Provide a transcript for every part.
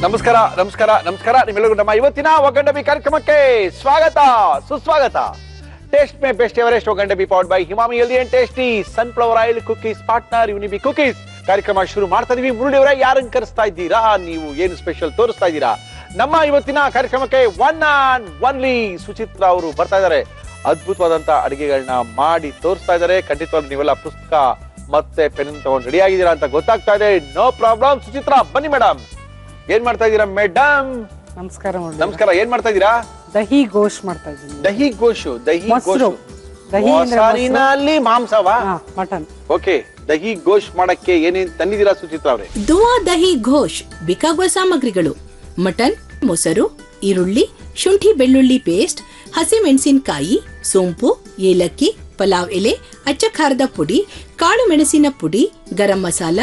ನಮಸ್ಕಾರ ನಮಸ್ಕಾರ ನಮಸ್ಕಾರ ನಿಮ್ಮೆಲ್ಲರಿಗೂ ನಮ್ಮ ಇವತ್ತಿನ ಒಗ್ಗಂಡಬಿ ಕಾರ್ಯಕ್ರಮಕ್ಕೆ ಸ್ವಾಗತ ಸುಸ್ವಾಗತ. ಟೇಸ್ಟ್ ಮೇ ಬೆಸ್ಟ್ ಎವರೆಸ್ಟ್ ಒಗ್ಗಂಡಬಿ powered by Emami healthy and tasty sunflower oil cookies partner Unibic cookies. ಕಾರ್ಯಕ್ರಮ ಶುರು ಮಾಡ್ತಾ ಇದೀವಿ. ಮುರಳಿ ಅವರೇ, ಯಾರನ್ನು ಕರೆಸ್ತಾ ಇದ್ದೀರಾ ನೀವು? ಏನು ಸ್ಪೆಷಲ್ ತೋರಿಸ್ತಾ ಇದ್ದೀರಾ? ನಮ್ಮ ಇವತ್ತಿನ ಕಾರ್ಯಕ್ರಮಕ್ಕೆ ಒನ್ ಅಂಡ್ ಒನ್ಲಿ ಸುಚಿತ್ರ ಅವರು ಬರ್ತಾ ಇದ್ದಾರೆ. ಅದ್ಭುತವಾದಂತ ಅಡಿಗೆಗಳನ್ನ ಮಾಡಿ ತೋರಿಸ್ತಾ ಇದ್ದಾರೆ. ಖಂಡಿತವಾಗಿ ನೀವೆಲ್ಲ ಪುಸ್ತಕ ಮತ್ತೆ ಪೆನ್ ತಗೊಂಡು ರೆಡಿ ಆಗಿದ್ದೀರಾ ಅಂತ ಗೊತ್ತಾಗ್ತಾ ಇದೆ. No problem. ಸುಚಿತ್ರ ಬನ್ನಿ ಮೇಡಮ್. ಏನ್ ಮಾಡ್ತಾ ಇದ್ದೀರಾ ಮೇಡಮ್? ನಮಸ್ಕಾರ. ನಮಸ್ಕಾರ. ಏನ್ ಮಾಡ್ತಾ ಇದ್ದೀರಾ? ದಹಿ ಗೋಶ್ ಮಾಡ್ತಾ ಇದ್ದೀನಿ. ದಹಿ ಗೋಶು. ದಹಿ ಮೊಸರು. ದಹಿ ಮೊಸರಿನಲ್ಲಿ ಮಾಂಸವಾ? ಮಟನ್. ಓಕೆ. ದಹಿ ಗೋಶ್ ಮಾಡಕ್ಕೆ ಏನೇನ್ ತಂದಿದ್ದೀರಾ ಸುಚಿತ್ರ ಅವರೇ? ದುವಾ ದಹಿ ಘೋಷ್ ಬೇಕಾಗುವ ಸಾಮಗ್ರಿಗಳು: ಮಟನ್, ಮೊಸರು, ಈರುಳ್ಳಿ, ಶುಂಠಿ ಬೆಳ್ಳುಳ್ಳಿ ಪೇಸ್ಟ್, ಹಸಿಮೆಣಸಿನಕಾಯಿ, ಸೋಂಪು, ಏಲಕ್ಕಿ, ಪಲಾವ್ ಎಲೆ, ಅಚ್ಚ ಖಾರದ ಪುಡಿ, ಕಾಳು ಮೆಣಸಿನ ಪುಡಿ, ಗರಂ ಮಸಾಲ,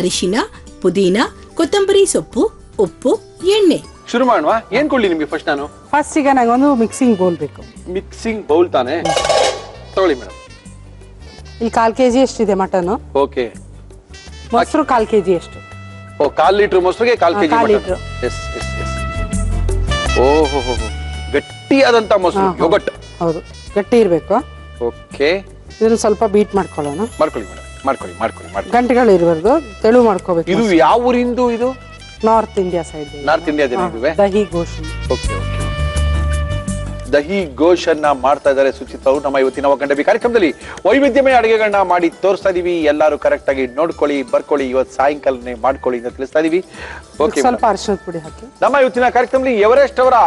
ಅರಿಶಿನ, ಪುದೀನ, ಕೊತ್ತಂಬರಿ ಸೊಪ್ಪು, ಉಪ್ಪು, ಎಣ್ಣೆ. ಶುರು ಮಾಡುವ. ಏನ್ ಕೊಡ್ಲಿ ನಿಮ್ಗೆ ಫಸ್ಟ್ ನಾನು? ಫಸ್ಟ್ ಈಗ ನಂಗೊಂದು ಮಿಕ್ಸಿಂಗ್ ಬೌಲ್ ಬೇಕು. ಮಿಕ್ಸಿಂಗ್ ಬೌಲ್ ತಾನೆ? ತಗೊಳ್ಳಿ ಮೇಡಮ್. ಇಲ್ಲಿ 1/4 kg ಎಷ್ಟಿದೆ ಮಟನ್. ಓಕೆ. ಮೊಸರು 1/4 kg ಎಷ್ಟು. ಓ, 1/4 ಲೀಟರ್ ಮೊಸರಿಗೆ 1/4 kg 1/4 mutton. Litre. Yes yes yes. ಓಹೋ, ಗಟ್ಟಿಯಾದಂತ ಮೊಸರು, ಯೋಗಟ್. ಹೌದು, ಗಟ್ಟಿ ಇರಬೇಕು. ಓಕೆ. ಇದನ್ನ ಸ್ವಲ್ಪ ಬೀಟ್ ಮಾಡ್ಕೊಳ್ಳೋಣ. ಮಾಡ್ಕೊಳ್ಳಿ ಮೇಡಮ್, ಮಾಡ್ಕೊಳ್ಳಿ. ಗಂಟೆಗಳು ಇರಬಾರ್ದು, ತೆಳು ಮಾಡ್ಕೋಬೇಕು. ಇದು ಯಾವ ಊರಿಂದು? ಇದು ನಾರ್ತ್ ಇಂಡಿಯಾ ಸೈಡ್. ನಾರ್ತ್ ಇಂಡಿಯಾದಿಂದ ಇದುವೆ. ದಹಿ ಗೋಶ್. ಓಕೆ. ದಹಿ ಗೋಶ್ ಅನ್ನ ಮಾಡ್ತಾ ಇದ್ದಾರೆ ಸುಚಿತ್ರ ಅವರು. ನಮ್ಮ ಇವತ್ತಿನ ಒಗ್ಗಂಡಬಿ ಕಾರ್ಯಕ್ರಮದಲ್ಲಿ ವೈವಿಧ್ಯಮಯ ಅಡುಗೆಗಳನ್ನ ಮಾಡಿ ತೋರಿಸ್ತಾ ಇದೀವಿ. ಎಲ್ಲರೂ ಕರೆಕ್ಟ್ ಆಗಿ ನೋಡ್ಕೊಳ್ಳಿ, ಬರ್ಕೊಳ್ಳಿ. ಇವತ್ತು ಸಾಯಂಕಾಲನೇ ಮಾಡ್ಕೊಳ್ಳಿ ಅಂತ ತಿಳಿಸ್ತಾ ಇದೀವಿ. ಓಕೆ. ಸ್ವಲ್ಪ ಅರಿಶಿಣದ ಪುಡಿ ಹಾಕಿ. ನಮ್ಮ ಇವತ್ತಿನ ಕಾರ್ಯಕ್ರಮದಲ್ಲಿ ಎವರೆಸ್ಟ್ ಅವರ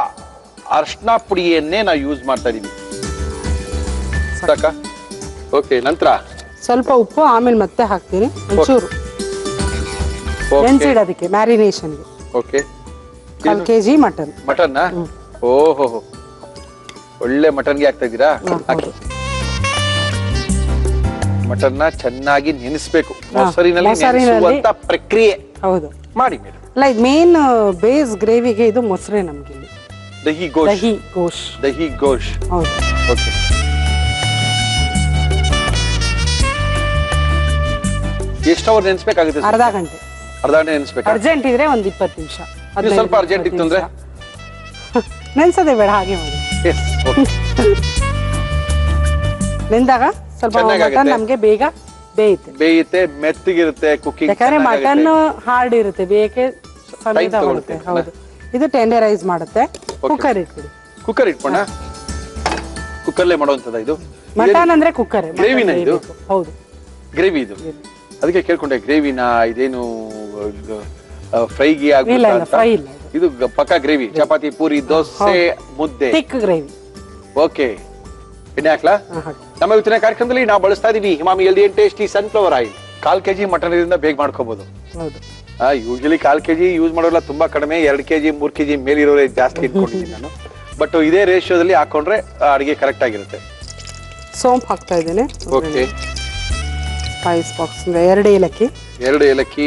ಅರಿಶಿನ ಪುಡಿಯನ್ನೇ ನಾವು ಯೂಸ್ ಮಾಡ್ತಾ ಇದೀವಿ. ಸಾಕ? ಓಕೆ. ನಂತರ ಸ್ವಲ್ಪ ಉಪ್ಪು, ಆಮೇಲೆ ಮತ್ತೆ ಹಾಕ್ತೀನಿ ಒಂಚೂರು ನೆನ್ಸಿಡೋದಕ್ಕೆ ಮ್ಯಾರಿನೇಷನ್ಗೆ. ಓಕೆ. 1/4 kg mutton. ಮಟನ್? ಓಹೋ, ಒಳ್ಳೆ ಮಟನ್ಗೆ ಹಾಕ್ತಾ ಇದ್ದೀರಾ? ಮಟನ್ನ ಚೆನ್ನಾಗಿ ನೆನೆಸ್ಬೇಕು ಮೊಸರಿನಲ್ಲಿ ನೆನೆಸುವಂತ ಪ್ರಕ್ರಿಯೆ. ಹೌದು, ಮಾಡಿ ಮೇಡಮ್. ಅಲ್ಲ, ಇದು ಮೇನ್ ಬೇಸ್ ಗ್ರೇವಿಗೆ ಇದು ಮೊಸರೇ ನಮ್ಗೆ. ದಹಿ ಗೋಶ್. ದಹಿ ಗೋಶ್. ಹೌದು. ಓಕೆ. ಎಷ್ಟು ಅವರ್ ನೆನೆಸ್ಬೇಕಾಗುತ್ತೆ? ಅರ್ಧ ಗಂಟೆ ನೆನೆಸ್ಬೇಕು. ಅರ್ಜೆಂಟ್ ಇದ್ರೆ ಒಂದು 20 ನಿಮಿಷ. ಸ್ವಲ್ಪ ಅರ್ಜೆಂಟ್ ಇತ್ತು ಅಂದ್ರೆ ನೆನ್ಸೋದೇ ಬೇಡ, ಹಾಗೆ ಮಾಡಿ. ನೆಂದಾಗ ಸ್ವಲ್ಪ ಮಟನ್ ನಮ್ಗೆ ಬೇಗ ಬೇಯುತ್ತೆ, ಮೆತ್ತಗಿರುತ್ತೆ. ಕುಕಿಂಗ್ ಯಾಕಂದ್ರೆ ಮಟನ್ ಹಾರ್ಡ್ ಇರುತ್ತೆ, ಬೇಯಕ್ಕೆ ಸಮಯ ತಗೊಳುತ್ತೆ. ಹೌದು. ಇದು ಟೆಂಡರೈಸ್ ಮಾಡುತ್ತೆ. ಕುಕ್ಕರ್ ಇಟ್ಬಿಡಿ. ಕುಕ್ಕರ್ ಇಟ್ಕೊಂಡ? ಕುಕ್ಕರ್ಲೇ ಮಾಡುವಂತದ ಇದು? ಮಟನ್ ಅಂದ್ರೆ ಕುಕ್ಕರ್. ಗ್ರೇವಿನ ಇದು? ಹೌದು, ಗ್ರೇವಿ ಇದು. ಅದಕ್ಕೆ ಕೇಳ್ಕೊಂಡೆ, ಗ್ರೇವಿನ ಇದೇನು ಫ್ರೈಗೆ ಫ್ರೈ ಇಲ್ಲ, ಇದು ಪಕ್ಕಾ ಗ್ರೇವಿ. ಚಪಾತಿ, ಪೂರಿ, ದೋಸೆ, ಮುದ್ದೆ, ಥಿಕ್ ಗ್ರೇವಿ. ಓಕೆ. ಎಣ್ಣೆ ಹಾಕ್ಲಾ? ನಮ್ಮ ಇವತ್ತಿನ ಕಾರ್ಯಕ್ರಮದಲ್ಲಿ ನಾವು ಬಳಸ್ತಾ ಇದೀವಿ Emami healthy and tasty sunflower oil. 1/4 kg mutton ಇದರಿಂದ ಬೇಗ ಮಾಡ್ಕೋಬಹುದು. ಯೂಶಲಿ 1/4 kg ಯೂಸ್ ಮಾಡೋಲ್ಲ, ತುಂಬಾ ಕಡಿಮೆ. 2 kg 3 kg ಮೇಲಿರೋರೇ ಜಾಸ್ತಿ ಇಟ್ಕೊಂಡಿದ್ದೀನಿ ನಾನು. ಬಟ್ ಇದೇ ರೇಷಿಯೋದಲ್ಲಿ ಹಾಕೊಂಡ್ರೆ ಅಡಿಗೆ ಕರೆಕ್ಟ್ ಆಗಿರುತ್ತೆ. ಸೋಂಪು ಹಾಕ್ತಾ ಇದ್ದೇನೆ. ಓಕೆ. ಸ್ಪೈಸ್ ಬಾಕ್ಸ್ 2 ಏಲಕ್ಕಿ, 2 ಏಲಕ್ಕಿ,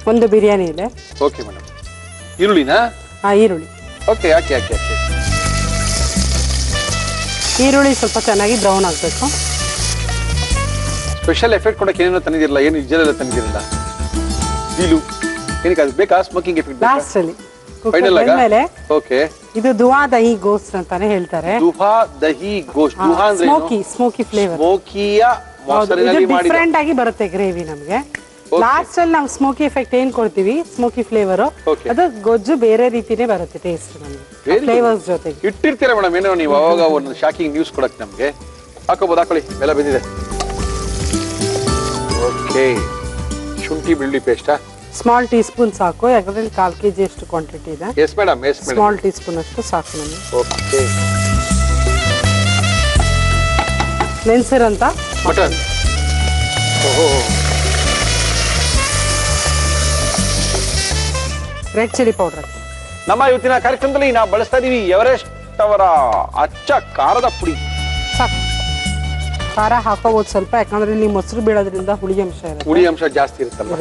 1 ಬಿರಿಯಾನಿ ಎಲೆ. Okay madam. ಈರುಳ್ಳಿನಾ? ಈರುಳ್ಳಿ. ಓಕೆ. ಹಾಕಿ. ಈರುಳ್ಳಿ ಸ್ವಲ್ಪ ಚೆನ್ನಾಗಿ ಬ್ರೌನ್ ಆಗ್ಬೇಕು. ಸ್ಪೆಷಲ್ ಎಫೆಕ್ಟ್ ಕೊಡಕ್ಕೆ ಏನೇನೋ ತಂದಿದಿರಲ್ಲ? ಏನು ಇಜ್ಜಲೆಲ್ಲ ತಂದಿದಿರಲ್ಲ? ಡೀಲು ಏನಕ್ಕೆ ಅದು ಬೇಕಾ? ಸ್ಮೋಕಿಂಗ್ ಎಫೆಕ್ಟ್ ಲಾಸ್ಟ್ ಅಲ್ಲಿ ಫೈನಲ್ ಆಗ? ಮೇಲೆ. ಓಕೆ. ಇದು ದುವಾ ದಹಿ ಗೋಶ್ ಅಂತಾನೆ ಹೇಳ್ತಾರೆ. ದುವಾ ದಹಿ ಗೋಶ್. ದುವಾ ಅಂದ್ರೆ ಸ್ಮೋಕಿ ಫ್ಲೇವರ್. ಸ್ಮೋಕಿಯ ಮೊಸರಿನಲ್ಲಿ ಮಾಡಿದ ಡಿಫರೆಂಟ್ ಆಗಿ ಬರುತ್ತೆ ಗ್ರೇವಿ ನಮಗೆ. ಲಾಸ್ಟ್ ಅಲ್ಲಿ ನಾವು ಸ್ಮೋಕಿ ಎಫೆಕ್ಟ್ ಏನ್ ಕೊಡ್ತೀವಿ, ಸ್ಮೋಕಿ ಫ್ಲೇವರ್, ಅದು ಗೊಜ್ಜು ಬೇರೆ ರೀತಿನೇ ಬರುತ್ತೆ ಟೇಸ್ಟ್ ನಮಗೆ ಫ್ಲೇವರ್ಸ್ ಜೊತೆಗೆ. ಇಟ್ಟಿರ್ತೀರಾ ಮೇಡಮ್ ಏನೋ ನೀವು ಅವಾಗ ಒಂದು ಶಾಕಿಂಗ್ ನ್ಯೂಸ್ ಕೊಡಕ್ಕೆ ನಮಗೆ. ಹಾಕೊಳ್ಳಿ, ಬೆಲ್ಲ ಬಿದ್ದಿದೆ. ಓಕೆ. ಶುಂಠಿ ಬೆಳ್ಳುಳ್ಳಿ ಪೇಸ್ಟಾ? ಸ್ಮಾಲ್ ಟೀ ಸ್ಪೂನ್ ಸಾಕು, ಯಾಕಂದ್ರೆ 1/4 kg ಅಷ್ಟು ಕ್ವಾಂಟಿಟಿ ಇದೆ. Yes madam. Small teaspoon ಅಷ್ಟು ಸಾಕು ನಮಗೆ. ಓಕೆ. ನೆನ್ಸಿರಂತ ಮಟನ್. Red chilli powder. ನಮ್ಮ ಇವತ್ತಿನ ಕಾರ್ಯಕ್ರಮದಲ್ಲಿ ನಾವು ಬಳಸ್ತಾ ಇದೀವಿ ಎವರೆಸ್ಟ್ ಅವರ ಅಚ್ಚ ಖಾರದ ಪುಡಿ. ಸಾಕು. ಖಾರ ಹಾಕೋಬಹುದು ಸ್ವಲ್ಪ, ಯಾಕಂದ್ರೆ ಇಲ್ಲಿ ಮೊಸರು ಬೀಳೋದ್ರಿಂದ ಹುಳಿ ಅಂಶ ಜಾಸ್ತಿ ಇರುತ್ತಲ್ಲ.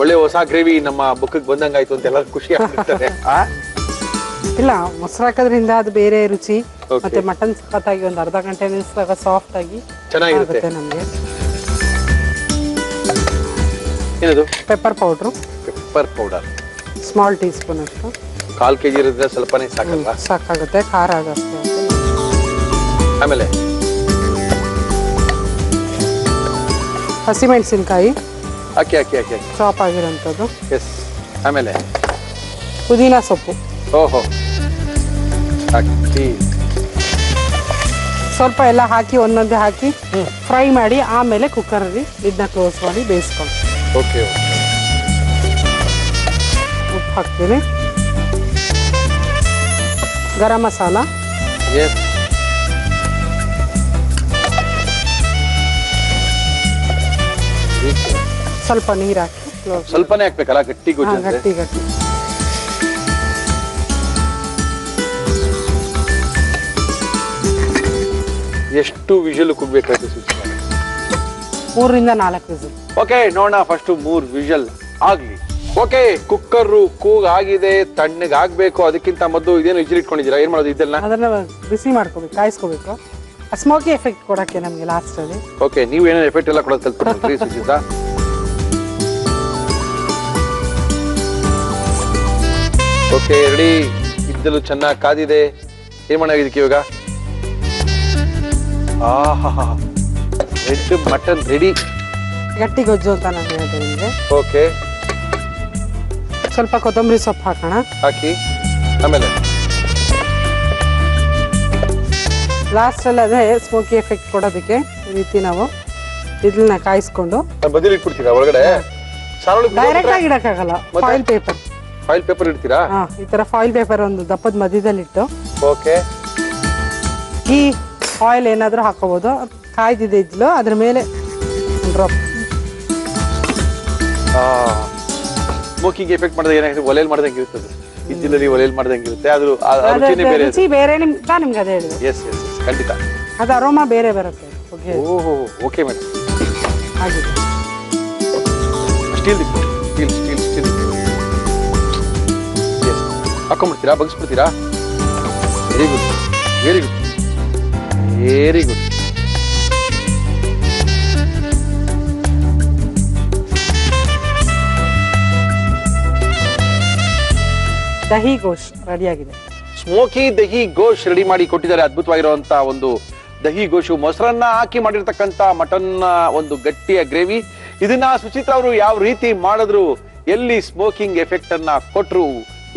ಒಳ್ಳೆ ಹೊಸ ಗ್ರೇವಿ ನಮ್ಮ ಬುಕ್ಕಿಗೆ ಬಂದಂಗಾಯ್ತು ಅಂತ ಎಲ್ಲರೂ ಖುಷಿ ಆಗ್ತಿರ್ತಾರೆ. ಇಲ್ಲ, ಮೊಸರು ಹಾಕೋದ್ರಿಂದ ಅದು ಬೇರೆ ರುಚಿ. ಮತ್ತೆ ಮಟನ್ ಸಖತ್ತಾಗಿ ಒಂದು ಅರ್ಧ ಗಂಟೆ ನಿಲ್ಲಿಸಿದಾಗ ಸಾಫ್ಟ್ ಆಗಿ ಚೆನ್ನಾಗಿರುತ್ತೆ ನಮಗೆ. ಏನದು? Pepper powder. Small teaspoon ಅಷ್ಟು. 1/4 kg ಇರಿದ್ರೆ ಸ್ವಲ್ಪನೇ ಸಾಕಲ್ವಾ? ಸಾಕಾಗುತ್ತೆ, ಖಾರ ಜಾಸ್ತಿ ಆಗುತ್ತೆ. ಆಮೇಲೆ ಹಸಿಮೆಣಸಿನ್ಕಾಯಿ ಹಾಕಿ ಹಾಕಿ ಹಾಕಿ ಹಾಕಿ ಚಾಪ್ ಆಗಿರೋಂಥದ್ದು. ಎಸ್. ಆಮೇಲೆ ಪುದೀನ ಸೊಪ್ಪು ಓಹೋ ಹಾಕಿ ಸ್ವಲ್ಪ ಎಲ್ಲ ಹಾಕಿ ಒಂದೊಂದೇ ಹಾಕಿ ಫ್ರೈ ಮಾಡಿ ಆಮೇಲೆ ಕುಕ್ಕರಲ್ಲಿ ಇದನ್ನ ಕ್ಲೋಸ್ ಮಾಡಿ ಬೇಯಿಸ್ಕೊಂಡು. ಓಕೆ. ಉಪ್ಪು ಹಾಕ್ತೀನಿ, ಗರಂ ಮಸಾಲ, ಎಸ್. ಸ್ವಲ್ಪ ನೀರು ಹಾಕಿ ಸ್ವಲ್ಪನೇ ಹಾಕ್ಬೇಕಲ್ಲ, ಗಟ್ಟಿ ಗೊಜ್ಜು ಅಂದ್ರೆ. ಗಟ್ಟಿ ಗಟ್ಟಿ. ಎಷ್ಟು ವಿಷಲ್ ಕುಗ್ಬೇಕಾಯ್ತು ಸುಚಿತ್ರ? 3 ರಿಂದ 4 ವಿಸಿಲ್. ಓಕೆ, ನೋಡೋಣ ಫಸ್ಟ್ 3 ವಿಷಲ್ ಆಗ್ಲಿ. ಓಕೆ, ಕುಕ್ಕರ್ ಕೂಗ್ ಆಗಿದೆ, ತಣ್ಣಗೆ ಆಗ್ಬೇಕು. ಅದಕ್ಕಿಂತ ಮೊದಲು ಇದೇನು ವಿಜಿಲ್ ಇಟ್ಕೊಂಡಿದ್ದೀರಾ? ಏನ್ ಮಾಡೋದು ಇದೆಲ್ಲ? ಅದನ್ನ ಬಿಸಿ ಮಾಡ್ಕೋಬೇಕು, ಕಾಯಿಸ್ಕೋಬೇಕು. ಸ್ಮೋಕಿ ಎಫೆಕ್ಟ್ ಕೊಡಕ್ಕೆ ನಮ್ಗೆ ಲಾಸ್ಟ್ ಅಲ್ಲಿ. ಓಕೆ, ನೀವು ಏನೇನು ಎಫೆಕ್ಟ್ ಎಲ್ಲ ಕೊಡೋದು ಕಲ್ತ್ಬಿಟ್ರಿ ಸುಚಿತ್ರ. Okay, ready. ಇದ್ದಲು ಚೆನ್ನಾಗಿ ಕಾದಿದೆ. ಏನ್ ಮಾಡಾಗಿದ್ದಕ್ಕೆ ಇವಾಗ? ಆಹಾ, ರೆಡ್ ಮಟನ್ ರೆಡಿ. ಗಟ್ಟಿ ಗೊಜ್ಜು ಅಂತ ನಾನು ಹೇಳಿದೆ ನಿಮಗೆ. ಓಕೆ, ಸ್ವಲ್ಪ ಕೊತ್ತಂಬರಿ ಸೊಪ್ಪು ಹಾಕೋಣ, ಹಾಕಿ. ಆಮೇಲೆ ಲಾಸ್ಟ್ ಅಲ್ಲಿ ಅದೇ ಸ್ಮೋಕಿ ಎಫೆಕ್ಟ್ ಕೊಡೋದಕ್ಕೆ ಈ ರೀತಿ ನಾವು ಇದನ್ನ ಕಾಯಿಸ್ಕೊಂಡು ಬದಿಲಿ ಇಟ್ಬಿಡ್ತೀರಾ ಒಳಗಡೆ? ಡೈರೆಕ್ಟ್ ಆಗಿ ಇಡಕ್ಕಾಗಲ್ಲ. ಫಾಯಿಲ್ ಪೇಪರ್, ಫಾಯಿಲ್ ಪೇಪರ್ ಇಡ್ತೀರಾ? ಈ ತರ ಫಾಯಿಲ್ ಪೇಪರ್ ಒಂದು ದಪ್ಪದ ಮಧ್ಯದಲ್ಲಿಟ್ಟು, ಓಕೆ, ಈ ಆಯಿಲ್ ಏನಾದ್ರೂ ಹಾಕೋಬಹುದು. ಕಾಯ್ದಿದೆ ಇದ್ಲು ಅದ್ರ ಮೇಲೆ ಡ್ರಾಪ್. ಸ್ಮೋಕಿಂಗ್ ಎಫೆಕ್ಟ್ ಮಾಡಿದ್ರೆ ಏನಾಗುತ್ತೆ? ಒಲೆಯಲ್ಲಿ ಮಾಡ್ದಂಗೆ ಇರ್ತದೆ. ಇದ್ದಿಲಲ್ಲಿ ಒಲೆಯಲ್ಲಿ ಮಾಡ್ದಂಗೆ ಇರುತ್ತೆ. ಅದು ರುಚಿನೇ ಬೇರೆ. ರುಚಿ ಬೇರೆ ನಿಮ್ಗೆ ಅದೇ ಹೇಳಿದೆ. ಎಸ್ ಎಸ್ ಎಸ್, ಖಂಡಿತ. ಅದು ಅರೋಮಾ ಬೇರೆ ಬರುತ್ತೆ. ಓಹೋ, ಓಕೆ ಮೇಡಮ್. ಆಗಿದೆ. Steel steel steel steel yes. ಹಾಕೊಂಡ್ಬಿಡ್ತೀರಾ? ಬಗ್ಸ್ಬಿಡ್ತೀರಾ? Very good, very good, very good. Dahi gosht ready ಆಗಿದೆ. ಸ್ಮೋಕಿ ದಹಿ ಗೋಶ್ ರೆಡಿ ಮಾಡಿ ಕೊಟ್ಟಿದ್ದಾರೆ. ಅದ್ಭುತವಾಗಿರುವಂತ ಒಂದು ದಹಿ ಗೋಶು, ಮೊಸರನ್ನ ಹಾಕಿ ಮಾಡಿರ್ತಕ್ಕಂತ ಮಟನ್ ಒಂದು ಗಟ್ಟಿಯ ಗ್ರೇವಿ. ಇದನ್ನ ಸುಚಿತ್ರ ಅವರು ಯಾವ ರೀತಿ ಮಾಡಿದ್ರು, ಎಲ್ಲಿ ಸ್ಮೋಕಿಂಗ್ ಎಫೆಕ್ಟ್ ಅನ್ನ ಕೊಟ್ರು,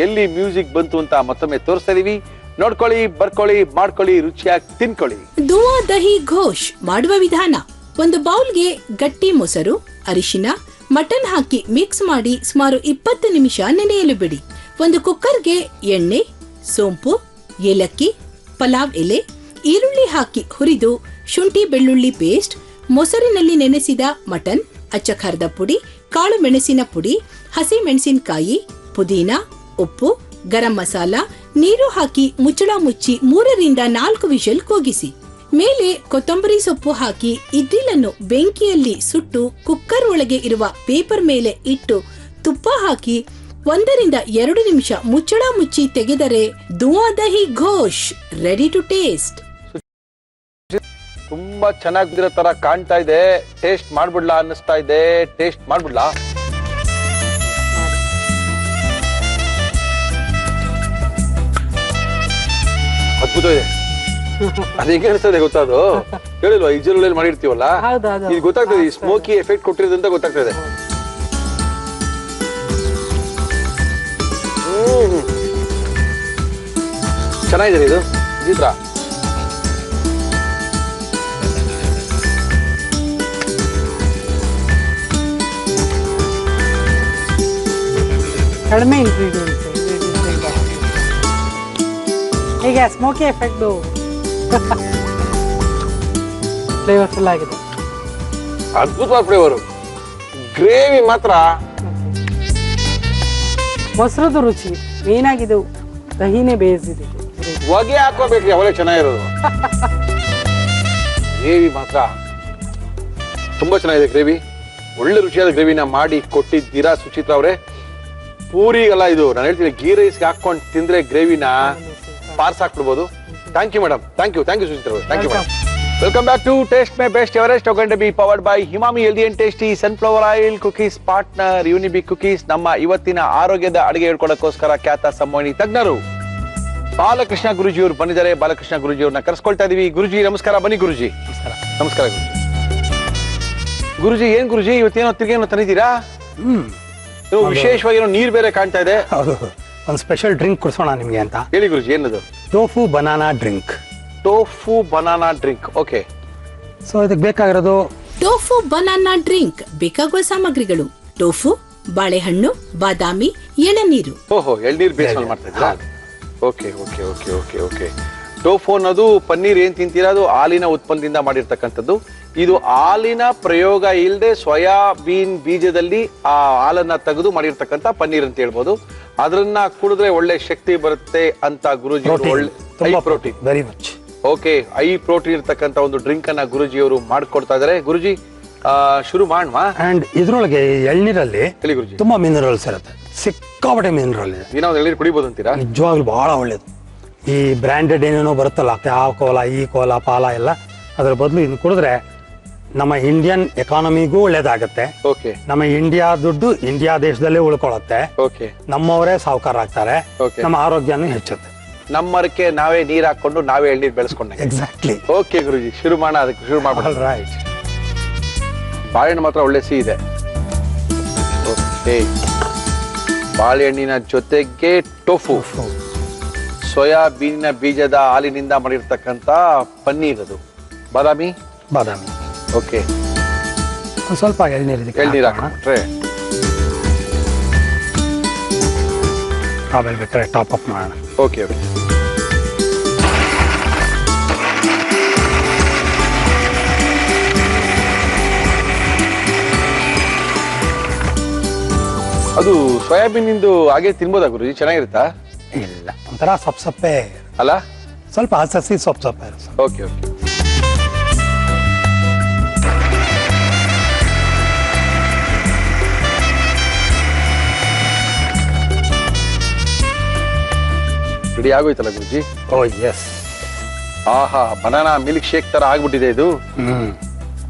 ಎಲ್ಲಿ ಮ್ಯೂಸಿಕ್ ಬಂತು ಅಂತ ಮತ್ತೊಮ್ಮೆ ತೋರಿಸ್ತಾ ಇದೀವಿ. ನೋಡ್ಕೊಳ್ಳಿ, ಬರ್ಕೊಳ್ಳಿ, ಮಾಡ್ಕೊಳ್ಳಿ, ರುಚಿಯಾಗಿ ತಿನ್ಕೊಳ್ಳಿ. ದುವಾ ದಹಿ ಘೋಷ್ ಮಾಡುವ ವಿಧಾನ: ಒಂದು ಬೌಲ್ಗೆ ಗಟ್ಟಿ ಮೊಸರು, ಅರಿಶಿನ, ಮಟನ್ ಹಾಕಿ ಮಿಕ್ಸ್ ಮಾಡಿ ಸುಮಾರು 20 ನಿಮಿಷ ನೆನೆಯಲು ಬಿಡಿ. ಒಂದು ಕುಕ್ಕರ್ಗೆ ಎಣ್ಣೆ, ಸೋಂಪು, ಏಲಕ್ಕಿ, ಪಲಾವ್ ಎಲೆ, ಈರುಳ್ಳಿ ಹಾಕಿ ಹುರಿದು ಶುಂಠಿ ಬೆಳ್ಳುಳ್ಳಿ ಪೇಸ್ಟ್, ಮೊಸರಿನಲ್ಲಿ ನೆನೆಸಿದ ಮಟನ್, ಅಚ್ಚ ಖಾರದ ಪುಡಿ, ಕಾಳು ಮೆಣಸಿನ ಪುಡಿ, ಹಸಿ ಮೆಣಸಿನಕಾಯಿ, ಪುದೀನ, ಉಪ್ಪು, ಗರಂ ಮಸಾಲ, ನೀರು ಹಾಕಿ ಮುಚ್ಚಳ ಮುಚ್ಚಿ 3 ರಿಂದ 4 ವಿಷಲ್ ಕೂಗಿಸಿ. ಮೇಲೆ ಕೊತ್ತಂಬರಿ ಸೊಪ್ಪು ಹಾಕಿ ಇದ್ದಿಲನ್ನು ಬೆಂಕಿಯಲ್ಲಿ ಸುಟ್ಟು ಕುಕ್ಕರ್ ಒಳಗೆ ಇರುವ ಪೇಪರ್ ಮೇಲೆ ಇಟ್ಟು ತುಪ್ಪ ಹಾಕಿ 1 ರಿಂದ 2 ನಿಮಿಷ ಮುಚ್ಚಳ ಮುಚ್ಚಿ ತೆಗೆದರೆ ದುವಾ dahi gosht ready to taste. ತುಂಬಾ ಚೆನ್ನಾಗಿರೋ ತರ ಕಾಣ್ತಾ ಇದೆ. ಟೇಸ್ಟ್ ಮಾಡ್ಬಿಡ್ಲಾ ಅನ್ನಿಸ್ತಾ ಇದೆ. ಟೇಸ್ಟ್ ಮಾಡ್ಬಿಡ್ಲಾ? ಅದ್ಭುತ ಇದೆ. ಅದ್ ಹೆಂಗೆ ಅನಿಸ್ತದೆ ಗೊತ್ತಾದು? ಹೇಳಿಲ್ವಾ, ಇಜ್ಜಲಲ್ಲಿ ಮಾಡಿರ್ತೀವಲ್ಲ, ಇದು ಗೊತ್ತಾಗ್ತದೆ. ಈ ಸ್ಮೋಕಿ ಎಫೆಕ್ಟ್ ಕೊಟ್ಟಿರೋದಂತ ಗೊತ್ತಾಗ್ತದೆ. ಚೆನ್ನಾಗಿದೆ ಇದು ಚಿತ್ರ. ಕಡಿಮೆ ಇಂಗ್ರೀಡಿಯೆಂಟ್ಸ್ ಹೀಗೆ ಸ್ಮೋಕಿ ಎಫೆಕ್ಟ್ ಫ್ಲೇವರ್ಫುಲ್ ಆಗಿದೆ. ಅದ್ಭುತವಾದ ಫ್ಲೇವರು. ಗ್ರೇವಿ ಮಾತ್ರ ಮೊಸರದು ರುಚಿ ಮೇನ್ ಆಗಿದೆ. ದಹಿನೇ ಬೇಯಿಸಿದೆ, ಹೊಗೆ ಹಾಕೋಬೇಕ್ರಿ, ಅವಾಗ ಚೆನ್ನಾಗಿರೋದು. ಗ್ರೇವಿ ಮಾತ್ರ ತುಂಬಾ ಚೆನ್ನಾಗಿದೆ. ಗ್ರೇವಿ ಒಳ್ಳೆ ರುಚಿಯಾದ ಗ್ರೇವಿನ ಮಾಡಿ ಕೊಟ್ಟಿದ್ದೀರಾ ಸುಚಿತ್ರ ಅವರೇ. ಪೂರಿಗೆಲ್ಲ ಇದು ನಾನು ಹೇಳ್ತೀನಿ, ಗೀ ರೈಸ್ಗೆ ಹಾಕೊಂಡು ತಿಂದ್ರೆ ಗ್ರೇವಿನ ಪಾರ್ಸ್ ಹಾಕ್ಬಿಡ್ಬೋದು. Thank you madam, thank you Suchitra ಅವರೇ, thank you madam. Welcome back to taste my best Everest ಒಗಂಡಬಿ powered by Emami healthy and tasty sunflower oil cookies partner Unibic cookies. ನಮ್ಮ ಇವತ್ತಿನ ಆರೋಗ್ಯದ ಅಡಿಗೆ ಹೇಳ್ಕೊಡಕ್ಕೋಸ್ಕರ ಖ್ಯಾತ ಸಂಮೋಹಿನಿ ತಜ್ಞರು ಬಾಲಕೃಷ್ಣ ಗುರುಜಿಯವರು ಬಂದಿದ್ದಾರೆ. ಬಾಲಕೃಷ್ಣ ಗುರುಜಿಯವ್ರನ್ನ ಕರೆಸ್ಕೊಳ್ತಾ ಇದೀವಿ. ಗುರುಜಿ ನಮಸ್ಕಾರ. ಬನ್ನಿ ಗುರುಜಿ. ನಮಸ್ಕಾರ ಗುರುಜಿ. ಗುರುಜಿ ಏನ್ ಗುರುಜಿ ಇವತ್ತೇನೋ ತಿರ್ಗೇನೋ ತಂದಿದ್ದೀರಾ? ವಿಶೇಷವಾಗಿ ಏನೋ ನೀರ್ ಬೇರೆ ಕಾಣ್ತಾ ಇದೆ. ಹೌದು, ಒಂದು ಸ್ಪೆಷಲ್ ಡ್ರಿಂಕ್ ಕುಡಿಸೋಣ ನಿಮ್ಗೆ ಅಂತ. ಹೇಳಿ ಗುರುಜಿ ಏನದು? Tofu banana drink. Tofu banana drink. Okay. So ಇದಕ್ಕೆ ಬೇಕಾಗಿರೋದು ಟೋಫು ಬನಾನಾ ಡ್ರಿಂಕ್. ಬೇಕಾಗುವ ಸಾಮಗ್ರಿಗಳು: ಟೋಫು, ಬಾಳೆಹಣ್ಣು, ಬಾದಾಮಿ, ಎಳನೀರು. ಓಹೋ, ಎಳ್ನೀರ್ ಬೇಸ್ ಮಾಡ್ತಾ ಇದ್ದೀರಾ? Okay okay okay okay okay. Tofu ಅನ್ನೋದು ಪನ್ನೀರ್ ಏನ್ ತಿಂತೀರಾ ಅದು ಹಾಲಿನ ಉತ್ಪನ್ನದಿಂದ ಮಾಡಿರ್ತಕ್ಕಂಥದ್ದು. ಇದು ಹಾಲಿನ ಪ್ರಯೋಗ ಇಲ್ಲದೆ ಸೋಯಾಬೀನ್ ಬೀಜದಲ್ಲಿ ಆ ಹಾಲನ್ನ ತೆಗೆದು ಮಾಡಿರ್ತಕ್ಕಂಥ ಪನ್ನೀರ್ ಅಂತ ಹೇಳ್ಬೋದು. ಅದನ್ನ ಕುಡಿದ್ರೆ ಒಳ್ಳೆ ಶಕ್ತಿ ಬರುತ್ತೆ ಅಂತ ಗುರುಜಿ. ಒಳ್ಳೆ protein, very much. Okay, high protein ಇರ್ತಕ್ಕಂಥ ಒಂದು ಡ್ರಿಂಕ್ ಅನ್ನ ಗುರುಜಿ ಅವರು ಮಾಡ್ಕೊಡ್ತಾ ಇದಾರೆ. ಗುರುಜಿ ಶುರು ಮಾಡುವ. ಅಂಡ್ ಇದ್ರೊಳಗೆ ಎಳ್ನೀರಲ್ಲಿ ಹೇಳಿ ಗುರುಜಿ. ತುಂಬಾ ಮಿನರಲ್ಸ್ ಇರುತ್ತೆ, ಸಿಕ್ಕಾಪಟ್ಟೆ ಮಿನರಲ್ ಇದೆ. ದಿನ ಒಂದು ಎಳ್ನೀರು ಕುಡಿಬೋದು ಅಂತೀರಾ? ನಿಜವಾಗ್ಲೂ ಬಹಳ ಒಳ್ಳೇದು. ಈ ಬ್ರ್ಯಾಂಡೆಡ್ ಏನೇನೋ ಬರುತ್ತಲ್ಲ, ಯಾವ ಕೋಲ ಈ ಕೋಲ ಪಾಲ ಎಲ್ಲ, ಅದ್ರ ಬದಲು ಇದನ್ನ ಕುಡಿದ್ರೆ ನಮ್ಮ ಇಂಡಿಯನ್ ಎಕಾನಮಿಗೂ ಒಳ್ಳೇದಾಗತ್ತೆ. ಓಕೆ. ನಮ್ಮ ಇಂಡಿಯಾ ದುಡ್ಡು ಇಂಡಿಯಾ ದೇಶದಲ್ಲೇ ಉಳ್ಕೊಳ್ಳುತ್ತೆ. ಓಕೆ. ನಮ್ಮವರೇ ಸಾಹುಕಾರ ಆಗ್ತಾರೆ. Okay. ನಮ್ಮ ಆರೋಗ್ಯನೂ ಹೆಚ್ಚುತ್ತೆ. ನಮ್ಮರಕ್ಕೆ ನಾವೇ ನೀರ್ ಹಾಕೊಂಡು ನಾವೇ ಎಳ್ನೀರ್ ಬೆಳೆಸ್ಕೊಂಡೆ. ಎಕ್ಸಾಕ್ಟ್ಲಿ. ಓಕೆ ಗುರುಜಿ, ಶುರು ಮಾಡೋಣ. ಅದಕ್ಕೆ ಶುರು ಮಾಡೋಣ. ರೈಟ್. ಬಾಳೆಹಣ್ಣು ಮಾತ್ರ ಒಳ್ಳೆ ಸಿಹಿ ಇದೆ. ಓಕೆ. ಬಾಳೆಹಣ್ಣಿನ ಜೊತೆಗೆ ಟೋಫು, ಸೋಯಾಬೀನಿನ ಬೀಜದ ಹಾಲಿನಿಂದ ಮಾಡಿರ್ತಕ್ಕಂಥ ಪನ್ನೀರ್, ಅದು ಬಾದಾಮಿ. ಓಕೆ. ಸ್ವಲ್ಪ ಎಳ್ನೀರು ಹಾಕೊಂಡ್ರೆ ಆಮೇಲೆ ಬೇಕಾದ್ರೆ ಟಾಪ್ ಅಪ್ ಮಾಡೋಣ. Okay okay. ಅದು ಸೋಯಾಬೀನಿಂದು ಹಾಗೆ ತಿನ್ಬೋದಾ ಗುರುಜಿ? ಚೆನ್ನಾಗಿರುತ್ತಾ? ಇಲ್ಲ, ಒಂಥರ ಸೊಪ್ಪೆ ಅಲ್ಲ, ಸ್ವಲ್ಪ ಹಸಿ ಸೊಪ್ಪೆ ಇರುತ್ತೆ. Okay okay. ರೆಡಿ ಆಗೋಯ್ತಲ್ಲ ಗುರುಜಿ? ಓ ಎಸ್. ಆಹಾ, ಬನಾನಾ ಮಿಲ್ಕ್ ಶೇಕ್ ತರ ಆಗ್ಬಿಟ್ಟಿದೆ ಇದು.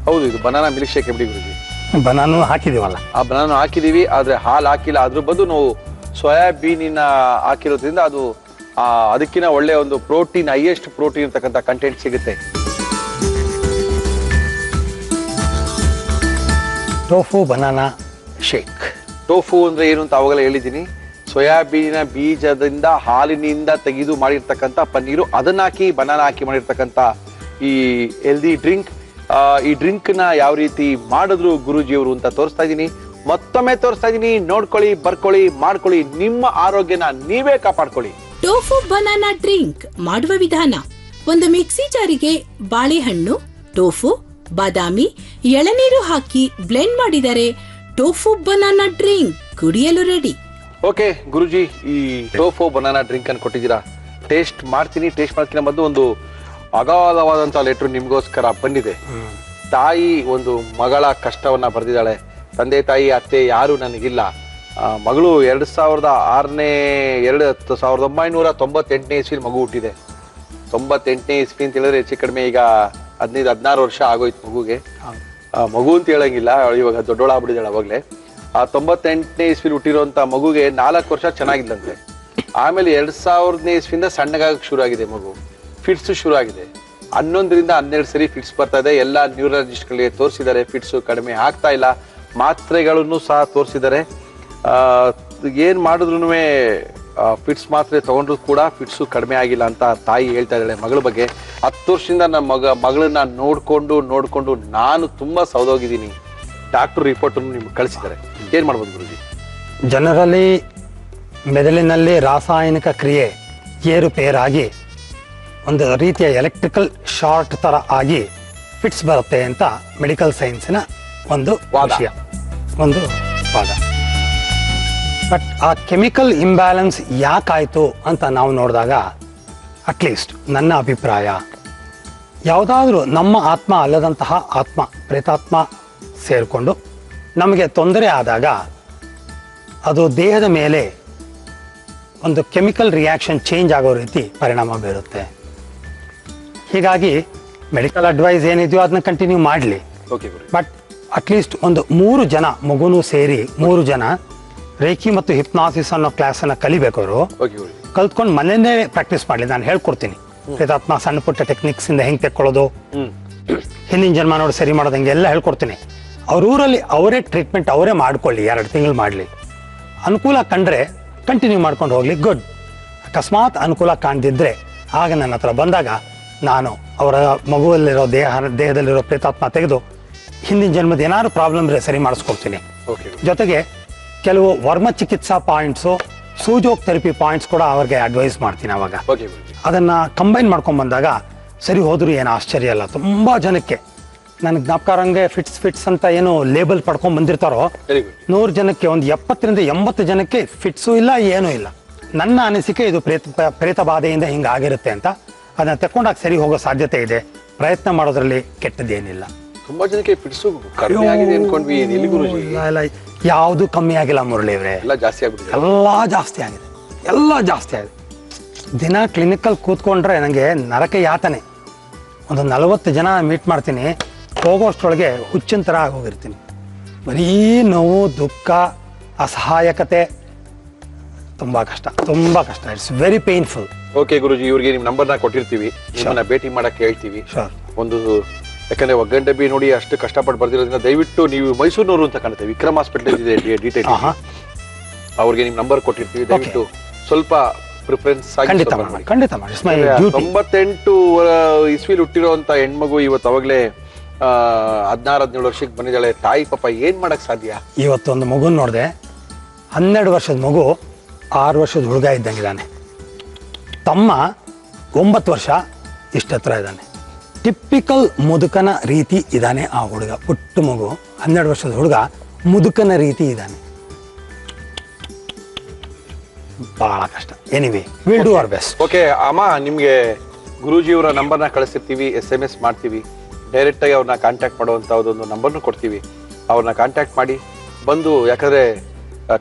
ಹೌದು, ಇದು ಬನಾನಾ ಮಿಲ್ಕ್ ಶೇಕ್ ಬಿಡಿ ಗುರುಜಿ. ಬನಾನು ಹಾಕಿದೀವಲ್ಲ, ಆ ಬನಾನು ಹಾಕಿದೀವಿ, ಆದ್ರೆ ಹಾಲು ಹಾಕಿಲ್ಲ. ಅದ್ರ ಬದಲು ನಾವು ಸೋಯಾಬೀನಿನ ಹಾಕಿರೋದ್ರಿಂದ ಅದು ಅದಕ್ಕಿಂತ ಒಳ್ಳೆ ಒಂದು ಪ್ರೋಟೀನ್, ಹೈಯೆಸ್ಟ್ ಪ್ರೋಟೀನ್ ಇರ್ತಕ್ಕಂಥ ಕಂಟೆಂಟ್ ಸಿಗುತ್ತೆ. Tofu banana shake. ಟೋಫು ಅಂದ್ರೆ ಏನು ಅಂತ ಅವಾಗಲೇ ಹೇಳಿದ್ದೀನಿ. ಸೋಯಾಬೀನಿನ ಬೀಜದಿಂದ ಹಾಲಿನಿಂದ ತೆಗೆದು ಮಾಡಿರ್ತಕ್ಕಂಥ ಪನ್ನೀರು, ಅದನ್ನ ಹಾಕಿ ಬನಾನಾ ಹಾಕಿ ಮಾಡಿರ್ತಕ್ಕಂಥ ಈ ಹೆಲ್ದಿ ಡ್ರಿಂಕ್. ಈ ಡ್ರಿಂಕ್ ನ ಯಾವ ರೀತಿ ಮಾಡಿದ್ರು ಗುರುಜಿಯವರು ಅಂತ ತೋರಿಸ್ತಾ ಇದ್ದೀನಿ. ಮತ್ತೊಮ್ಮೆ ತೋರಿಸ್ತಾ ಇದ್ದೀನಿ. ನೋಡ್ಕೊಳ್ಳಿ, ಬರ್ಕೊಳ್ಳಿ, ಮಾಡ್ಕೊಳ್ಳಿ. ನಿಮ್ಮ ಆರೋಗ್ಯನ ನೀವೇ ಕಾಪಾಡ್ಕೊಳ್ಳಿ. ಟೋಫು ಬನಾನಾ ಡ್ರಿಂಕ್ ಮಾಡುವ ವಿಧಾನ: ಒಂದು ಮಿಕ್ಸಿ ಜಾರಿಗೆ ಬಾಳೆಹಣ್ಣು, ಟೋಫು, ಬಾದಾಮಿ, ಎಳನೀರು ಹಾಕಿ ಬ್ಲೆಂಡ್ ಮಾಡಿದರೆ ಟೋಫು ಬನಾನಾ ಡ್ರಿಂಕ್ ಕುಡಿಯಲು ರೆಡಿ. ಓಕೆ ಗುರುಜಿ, ಈ ಟೋಫು ಬನಾನಾ ಡ್ರಿಂಕ್ ಅನ್ನು ಕೊಟ್ಟಿದ್ದೀರಾ. ಟೇಸ್ಟ್ ಮಾಡ್ತೀನಿ. ಟೇಸ್ಟ್ ಮಾಡ್ತೀನಿ ಮೊದಲು ಒಂದು ಅಗಾಧವಾದಂತ ಲೆಟ್ರು ನಿಮ್ಗೋಸ್ಕರ ಬಂದಿದೆ. ತಾಯಿ ಒಂದು ಮಗಳ ಕಷ್ಟವನ್ನ ಬರೆದಿದ್ದಾಳೆ. ತಂದೆ ತಾಯಿ ಅತ್ತೆ ಯಾರು ನನಗಿಲ್ಲ. ಮಗಳು 1998 ಇಸ್ವಿಲಿ ಮಗು ಹುಟ್ಟಿದೆ. 98ನೇ ಇಸ್ವಿ ಅಂತ ಹೇಳಿದ್ರೆ ಹೆಚ್ಚು ಕಡಿಮೆ ಈಗ 15-16 ವರ್ಷ ಆಗೋಯ್ತು ಮಗುಗೆ. ಮಗು ಅಂತ ಹೇಳಂಗಿಲ್ಲ, ಇವಾಗ ದೊಡ್ಡೋಳಾಗ್ಬಿಟ್ಟಿದ್ದಾಳೆ ಅವಾಗ್ಲೇ. ಆ 98ನೇ ಇಸ್ವಿಲಿ ಹುಟ್ಟಿರುವಂತ ಮಗುಗೆ 4 ವರ್ಷ ಚೆನ್ನಾಗಿದ್ದಂತೆ. ಆಮೇಲೆ 2000ನೇ ಇಸ್ವಿಯಿಂದ ಸಣ್ಣಗಾಗಕ್ಕೆ ಶುರು ಆಗಿದೆ ಮಗು. ಫಿಟ್ಸ್ ಶುರು ಆಗಿದೆ. 11ರಿಂದ 12 ಸರಿ ಫಿಟ್ಸ್ ಬರ್ತಾ ಇದೆ. ಎಲ್ಲ ನ್ಯೂರಾಲಜಿಸ್ಟ್ಗಳಿಗೆ ತೋರಿಸಿದ್ದಾರೆ, ಫಿಟ್ಸ್ ಕಡಿಮೆ ಆಗ್ತಾ ಇಲ್ಲ. ಮಾತ್ರೆಗಳನ್ನು ಸಹ ತೋರಿಸಿದ್ದಾರೆ. ಏನ್ ಮಾಡಿದ್ರು ಫಿಟ್ಸ್ ಮಾತ್ರೆ ತಗೊಂಡ್ರು ಕೂಡ ಫಿಟ್ಸು ಕಡಿಮೆ ಆಗಿಲ್ಲ ಅಂತ ತಾಯಿ ಹೇಳ್ತಾ ಇದ್ದಾಳೆ ಮಗಳ ಬಗ್ಗೆ. 10 ವರ್ಷದಿಂದ ನನ್ನ ಮಗಳನ್ನ ನೋಡ್ಕೊಂಡು ನಾನು ತುಂಬಾ ಸೌದೋಗಿದ್ದೀನಿ. ಡಾಕ್ಟರ್ ರಿಪೋರ್ಟ್ ನಿಮ್ಗೆ ಕಳಿಸಿದ್ದಾರೆ. ಏನ್ ಮಾಡ್ಬೋದು ಗುರುಜಿ? ಜನರಲ್ಲಿ ಮೆದುಳಿನಲ್ಲಿ ರಾಸಾಯನಿಕ ಕ್ರಿಯೆ ಏರುಪೇರಾಗಿ ಒಂದು ರೀತಿಯ ಎಲೆಕ್ಟ್ರಿಕಲ್ ಶಾರ್ಟ್ ತರ ಆಗಿ ಫಿಟ್ಸ್ ಬರುತ್ತೆ ಅಂತ ಮೆಡಿಕಲ್ ಸೈನ್ಸಿನ ಒಂದು ವಿಷಯ, ಒಂದು ವಾದ. ಬಟ್ ಆ ಕೆಮಿಕಲ್ ಇಂಬ್ಯಾಲೆನ್ಸ್ ಯಾಕಾಯ್ತು ಅಂತ ನಾವು ನೋಡಿದಾಗ, ಅಟ್ಲೀಸ್ಟ್ ನನ್ನ ಅಭಿಪ್ರಾಯ, ಯಾವುದಾದ್ರೂ ನಮ್ಮ ಆತ್ಮ ಅಲ್ಲದಂತಹ ಆತ್ಮ, ಪ್ರೇತಾತ್ಮ ಸೇರಿಕೊಂಡು ನಮಗೆ ತೊಂದರೆ ಆದಾಗ ಅದು ದೇಹದ ಮೇಲೆ ಒಂದು ಕೆಮಿಕಲ್ ರಿಯಾಕ್ಷನ್ ಚೇಂಜ್ ಆಗೋ ರೀತಿ ಪರಿಣಾಮ ಬೀರುತ್ತೆ. ಹೀಗಾಗಿ ಮೆಡಿಕಲ್ ಅಡ್ವೈಸ್ ಏನಿದೆಯೋ ಅದನ್ನ ಕಂಟಿನ್ಯೂ ಮಾಡಲಿ. Okay Guruji. ಬಟ್ ಅಟ್ಲೀಸ್ಟ್ ಒಂದು 3 ಜನ ಮಗುನೂ ಸೇರಿ 3 ಜನ ರೇಖಿ ಮತ್ತು ಹಿಪ್ನಾಸಿಸ್ ಅನ್ನೋ ಕ್ಲಾಸನ್ನು ಕಲಿಬೇಕು. ಅವರು ಓಕೆ ಗುರುಜಿ. ಕಲ್ತ್ಕೊಂಡು ಮನೆಯೇ ಪ್ರಾಕ್ಟೀಸ್ ಮಾಡಲಿ. ನಾನು ಹೇಳ್ಕೊಡ್ತೀನಿ ಪ್ರೇತಾತ್ಮ ಸಣ್ಣ ಪುಟ್ಟ ಟೆಕ್ನಿಕ್ಸಿಂದ ಹೆಂಗೆ ತೆಕ್ಕೊಳ್ಳೋದು, ಹಿಂದಿನ ಜನ್ಮ ನೋಡಿ ಸರಿ ಮಾಡೋದು, ಹಂಗೆಲ್ಲ ಹೇಳ್ಕೊಡ್ತೀನಿ. ಅವ್ರ ಊರಲ್ಲಿ ಅವರೇ ಟ್ರೀಟ್ಮೆಂಟ್ ಅವರೇ ಮಾಡ್ಕೊಳ್ಳಿ, 2 ತಿಂಗಳು ಮಾಡಲಿ. ಅನುಕೂಲ ಕಂಡ್ರೆ ಕಂಟಿನ್ಯೂ ಮಾಡ್ಕೊಂಡು ಹೋಗ್ಲಿ, ಗುಡ್. ಅಕಸ್ಮಾತ್ ಅನುಕೂಲ ಕಾಣ್ದಿದ್ರೆ ಆಗ ನನ್ನ ಹತ್ರ ಬಂದಾಗ ನಾನು ಅವರ ಮಗುವಲ್ಲಿರೋ ದೇಹದಲ್ಲಿರೋ ಪ್ರೇತಾತ್ಮ ತೆಗೆದು ಹಿಂದಿನ ಜನ್ಮದ ಏನಾದ್ರು ಪ್ರಾಬ್ಲಮ್ ಇದ್ರೆ ಸರಿ ಮಾಡಿಸ್ಕೊಡ್ತೀನಿ. ಜೊತೆಗೆ ಕೆಲವು ವರ್ಮ ಚಿಕಿತ್ಸಾ ಪಾಯಿಂಟ್ಸು, ಸೂಜೋಗ್ ಥೆರಪಿ ಪಾಯಿಂಟ್ಸ್ ಕೂಡ ಅವ್ರಿಗೆ ಅಡ್ವೈಸ್ ಮಾಡ್ತೀನಿ. ಅವಾಗ ಅದನ್ನ ಕಂಬೈನ್ ಮಾಡ್ಕೊಂಡ್ ಬಂದಾಗ ಸರಿ ಹೋದ್ರು ಏನು ಆಶ್ಚರ್ಯ ಅಲ್ಲ. ತುಂಬಾ ಜನಕ್ಕೆ ನನಗೆ ಜ್ಞಾಪಕಾರಂಗೆ ಫಿಟ್ಸ್ ಅಂತ ಏನು ಲೇಬಲ್ ಪಡ್ಕೊಂಡ್ ಬಂದಿರ್ತಾರೋ 100 ಜನಕ್ಕೆ ಒಂದು 70 ರಿಂದ 80 ಜನಕ್ಕೆ ಫಿಟ್ಸು ಇಲ್ಲ, ಏನೂ ಇಲ್ಲ. ನನ್ನ ಅನಿಸಿಕೆ ಇದು ಪ್ರೇತ ಬಾಧೆಯಿಂದ ಹಿಂಗಾಗಿರುತ್ತೆ ಅಂತ. ಅದನ್ನ ತಕೊಂಡಾಗ ಸರಿ ಹೋಗೋ ಸಾಧ್ಯತೆ ಇದೆ. ಪ್ರಯತ್ನ ಮಾಡೋದ್ರಲ್ಲಿ ಕೆಟ್ಟದ್ದೇನಿಲ್ಲ. ತುಂಬಾ ಜನಕ್ಕೆ ಫಿಟ್ಸು ಕಡಿಮೆ ಆಗಿದೆ ಅನ್ಕೊಂಡ್ವಿ. ಎಲ್ಲಿ ಗುರುಜಿ? ಇಲ್ಲ, ಯಾವುದು ಕಮ್ಮಿ ಆಗಿಲ್ಲ ಮುರಳಿ ಅವರೇ, ಎಲ್ಲ ಜಾಸ್ತಿ ಆಗ್ಬಿಟ್ಟಿದೆ. ಎಲ್ಲ ಜಾಸ್ತಿ ಆಗಿದೆ. ದಿನ ಕ್ಲಿನಿಕಲ್ ಕೂತ್ಕೊಂಡ್ರೆ ನನಗೆ ನರಕ ಯಾತನೆ. ಒಂದು 40 ಜನ ಮೀಟ್ ಮಾಡ್ತೀನಿ, ಹೋಗೋಷ್ಟರೊಳಗೆ ಹುಚ್ಚಿನ ಥರ ಆಗೋಗಿರ್ತೀನಿ. ಬರೀ ನೋವು, ದುಃಖ, ಅಸಹಾಯಕತೆ, ತುಂಬಾ ಕಷ್ಟ. It's very painful. ಓಕೆ ಗುರುಜಿ, ಇವ್ರಿಗೆ ನಿಮ್ ನಂಬರ್ನ ಕೊಟ್ಟಿರ್ತೀವಿ, ನಿಮ್ಮನ್ನ ಭೇಟಿ ಮಾಡಕ್ಕೆ ಹೇಳ್ತೀವಿ. ಒಂದು ಯಾಕಂದ್ರೆ ಒಗ್ಗಂಡಬಿ ನೋಡಿ ಅಷ್ಟು ಕಷ್ಟಪಟ್ಟು ಬರ್ದಿರೋದ್ರಿಂದ ದಯವಿಟ್ಟು ನೀವು ಮೈಸೂರಿನವರು ಅಂತ ಕಾಣುತ್ತೆ, ವಿಕ್ರಮ್ ಹಾಸ್ಪಿಟಲ್ ಇದೆ ಡೀಟೇಲ್. ಅವ್ರಿಗೆ ನಿಮ್ ನಂಬರ್ ಕೊಟ್ಟಿರ್ತೀವಿ, ದಯವಿಟ್ಟು ಸ್ವಲ್ಪ ಪ್ರಿಫರೆನ್ಸ್ ಆಗಿ. ಖಂಡಿತ ಮಾಡಿ. 98 ಇಸ್ವಿಲ್ ಹುಟ್ಟಿರುವಂತ ಹೆಣ್ಮಗು ಇವತ್ತು ಅವಾಗಲೇ 16-17 ವರ್ಷಕ್ಕೆ ಬಂದಿದ್ದಾಳೆ. ತಾಯಿ ಪಾಪ ಏನ್ ಮಾಡಕ್ ಸಾಧ್ಯ? ಇವತ್ತು ಒಂದು ಮಗು ನೋಡಿದೆ, 12 ವರ್ಷದ ಮಗು 6 ವರ್ಷದ ಹುಡುಗ ಇದ್ದಂಗಿದ್ದಾನೆ. ತಮ್ಮ 9 ವರ್ಷ ಇಷ್ಟತ್ರ ಇದ್ದಾನೆ. ಟಿಪಿಕಲ್ ಮುದುಕನ ರೀತಿ ಇದ್ದಾನೆ ಆ ಹುಡುಗ. ಪುಟ್ಟ ಮಗು 12 ವರ್ಷದ ಹುಡುಗ ಮುದುಕನ ರೀತಿ ಇದ್ದಾನೆ. ಬಹಳ ಕಷ್ಟ. Anyway will do our best. Okay ಅಮ್ಮ, ನಿಮ್ಗೆ ಗುರೂಜಿಯವರ ನಂಬರ್ನ ಕಳಿಸ್ತಿರ್ತೀವಿ, SMS ಮಾಡ್ತೀವಿ. ಡೈರೆಕ್ಟ್ ಆಗಿ ಅವ್ರನ್ನ ಕಾಂಟ್ಯಾಕ್ಟ್ ಮಾಡುವಂತ ಒಂದು ನಂಬರ್ನು ಕೊಡ್ತೀವಿ. ಅವ್ರನ್ನ ಕಾಂಟ್ಯಾಕ್ಟ್ ಮಾಡಿ ಬಂದು, ಯಾಕಂದ್ರೆ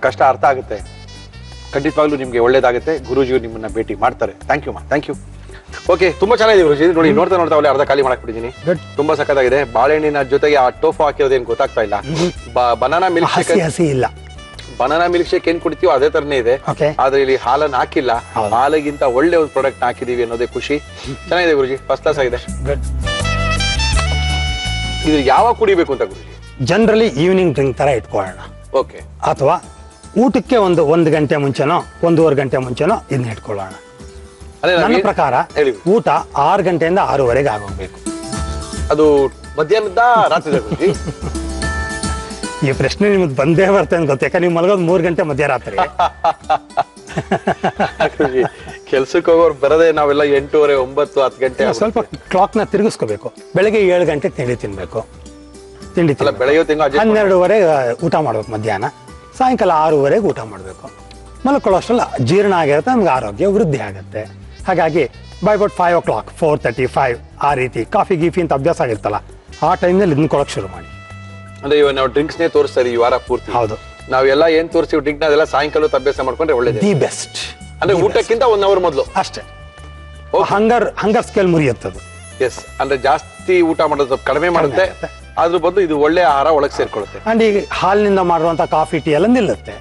ಕಷ್ಟ ಅರ್ಥ ಆಗುತ್ತೆ. ಖಂಡಿತವಾಗ್ಲೂ ನಿಮ್ಗೆ ಒಳ್ಳೇದಾಗುತ್ತೆ. ಗುರೂಜಿಯವರು ನಿಮ್ಮನ್ನ ಭೇಟಿ ಮಾಡ್ತಾರೆ. Thank you. ಓಕೆ, ತುಂಬಾ ಚೆನ್ನಾಗಿದೆ ಗುರೂಜಿ. ನೋಡಿ, ನೋಡ್ತಾ ಒಳ್ಳೆ ಅರ್ಧ ಖಾಲಿ ಮಾಡಕ್ಬಿಟ್ಟಿದ್ದೀನಿ. ತುಂಬಾ ಸಖತ್ತಾಗಿದೆ. ಬಾಳೆಹಣ್ಣಿನ ಜೊತೆಗೆ ಆ ಟೋಫು ಹಾಕಿರೋದೇನು ಗೊತ್ತಾಗ್ತಾ ಇಲ್ಲ. ಬನಾನಾ ಮಿಲ್ಕ್ ಶೇಕ್ ಇಲ್ಲ. ಬನಾನಾ ಮಿಲ್ಕ್ ಶೇಕ್ ಏನ್ ಕುಡಿತೀವೋ ಅದೇ ತರನೇ ಇದೆ, ಆದ್ರೆ ಇಲ್ಲಿ ಹಾಲನ್ನ ಹಾಕಿಲ್ಲ. ಹಾಲಿಗಿಂತ ಒಳ್ಳೆ ಒಂದು ಪ್ರಾಡಕ್ಟ್ ಹಾಕಿದೀವಿ ಅನ್ನೋದೇ ಖುಷಿ. ಚೆನ್ನಾಗಿದೆ ಗುರುಜಿ, ಫಸ್ಟ್ ಕ್ಲಾಸ್ ಆಗಿದೆ. ಇದು ಯಾವಾಗ ಕುಡಿಬೇಕು ಅಂತ ಗುರುಜಿ? ಜನರಲಿ ಈವ್ನಿಂಗ್ ಡ್ರಿಂಕ್ ತರ ಇಟ್ಕೊಳ್ಳೋಣ. ಓಕೆ. ಅಥವಾ ಊಟಕ್ಕೆ ಒಂದು ಗಂಟೆ ಮುಂಚೆನೋ 1.5 ಗಂಟೆ ಮುಂಚೆನೋ ಇದನ್ನ ಇಟ್ಕೊಳ್ಳೋಣ. ನನ್ನ ಪ್ರಕಾರ ಊಟ 6 ಗಂಟೆಯಿಂದ 6:30 ಆಗೋಗ್ಬೇಕು. ಅದು ಮಧ್ಯಾಹ್ನದ ರಾತ್ರಿ ಗುರುಜಿ? ಈ ಪ್ರಶ್ನೆ ನಿಮ್ಗೆ ಬಂದೇ ಬರ್ತೇನೆ ಗೊತ್ತ, ಯಾಕಂದ್ರೆ ನೀವು ಮಲಗೋದು 3 ಗಂಟೆ ಮಧ್ಯರಾತ್ರಿ. ಕೆಲ್ಸಕ್ಕೆ ಹೋಗೋರು ಬರದೆ ನಾವೆಲ್ಲ 8:30, 9, 10 ಗಂಟೆ. ಸ್ವಲ್ಪ ಕ್ಲಾಕ್ನ ತಿರುಗಿಸ್ಕೋಬೇಕು. ಬೆಳಗ್ಗೆ 7 ಗಂಟೆಗೆ ತಿಂಡಿ ಬೆಳಗ್ಗೆ 12:30 ಊಟ ಮಾಡ್ಬೇಕು. ಮಧ್ಯಾಹ್ನ ಸಾಯಂಕಾಲ 6:30 ಊಟ ಮಾಡಬೇಕು. ಮಲ್ಕೊಳ್ಳೋಷ್ಟಲ್ಲ ಜೀರ್ಣ ಆಗಿರುತ್ತೆ, ನಮ್ಗೆ ಆರೋಗ್ಯ ವೃದ್ಧಿ ಆಗುತ್ತೆ. ಹಾಗಾಗಿ ಬೈ ಅಬೌಟ್ 5 o'clock 4:35 ಆ ರೀತಿ ಕಾಫಿ ಗೀಫಿ ಅಂತ ಅಭ್ಯಾಸ ಆಗಿರ್ತಲ್ಲ, ಆ ಟೈಮ್ನಲ್ಲಿ ಇದನ್ನ ಕೊಡೋಕೆ ಶುರು ಮಾಡಿ. ಅಂದ್ರೆ ಇವಾಗ ನಾವು ಡ್ರಿಂಕ್ಸ್ನೇ ತೋರಿಸ್ತಾರೆ ಈ ವಾರ ಪೂರ್ತಿ. ಹೌದು, ನಾವೆಲ್ಲ ಏನ್ ತೋರಿಸ್ತೀವಿ ಡ್ರಿಂಕ್ ಅದೆಲ್ಲ ಸಾಯಂಕಾಲ ಅಭ್ಯಾಸ ಮಾಡ್ಕೊಂಡ್ರೆ ಒಳ್ಳೇದು. The best. ಅಂದ್ರೆ ಊಟಕ್ಕಿಂತ 1 hour ಮೊದಲು ಅಷ್ಟೇ. ಹಂಗರ್ ಸ್ಕೇಲ್ ಮುರಿಯುತ್ತದು. ಎಸ್, ಅಂದ್ರೆ ಜಾಸ್ತಿ ಊಟ ಮಾಡೋದು ಸ್ವಲ್ಪ ಕಡಿಮೆ ಮಾಡುತ್ತೆ. ಅದ್ರ ಬದಲು ಇದು ಒಳ್ಳೆ ಆಹಾರ ಒಳಗೆ ಸೇರ್ಕೊಳ್ಳುತ್ತೆ. ಅಂಡ್ ಈಗ ಹಾಲಿನಿಂದ ಮಾಡುವಂತ ಕಾಫಿ ಟೀ ಎಲ್ಲ ನಿಲ್ಲುತ್ತೆ,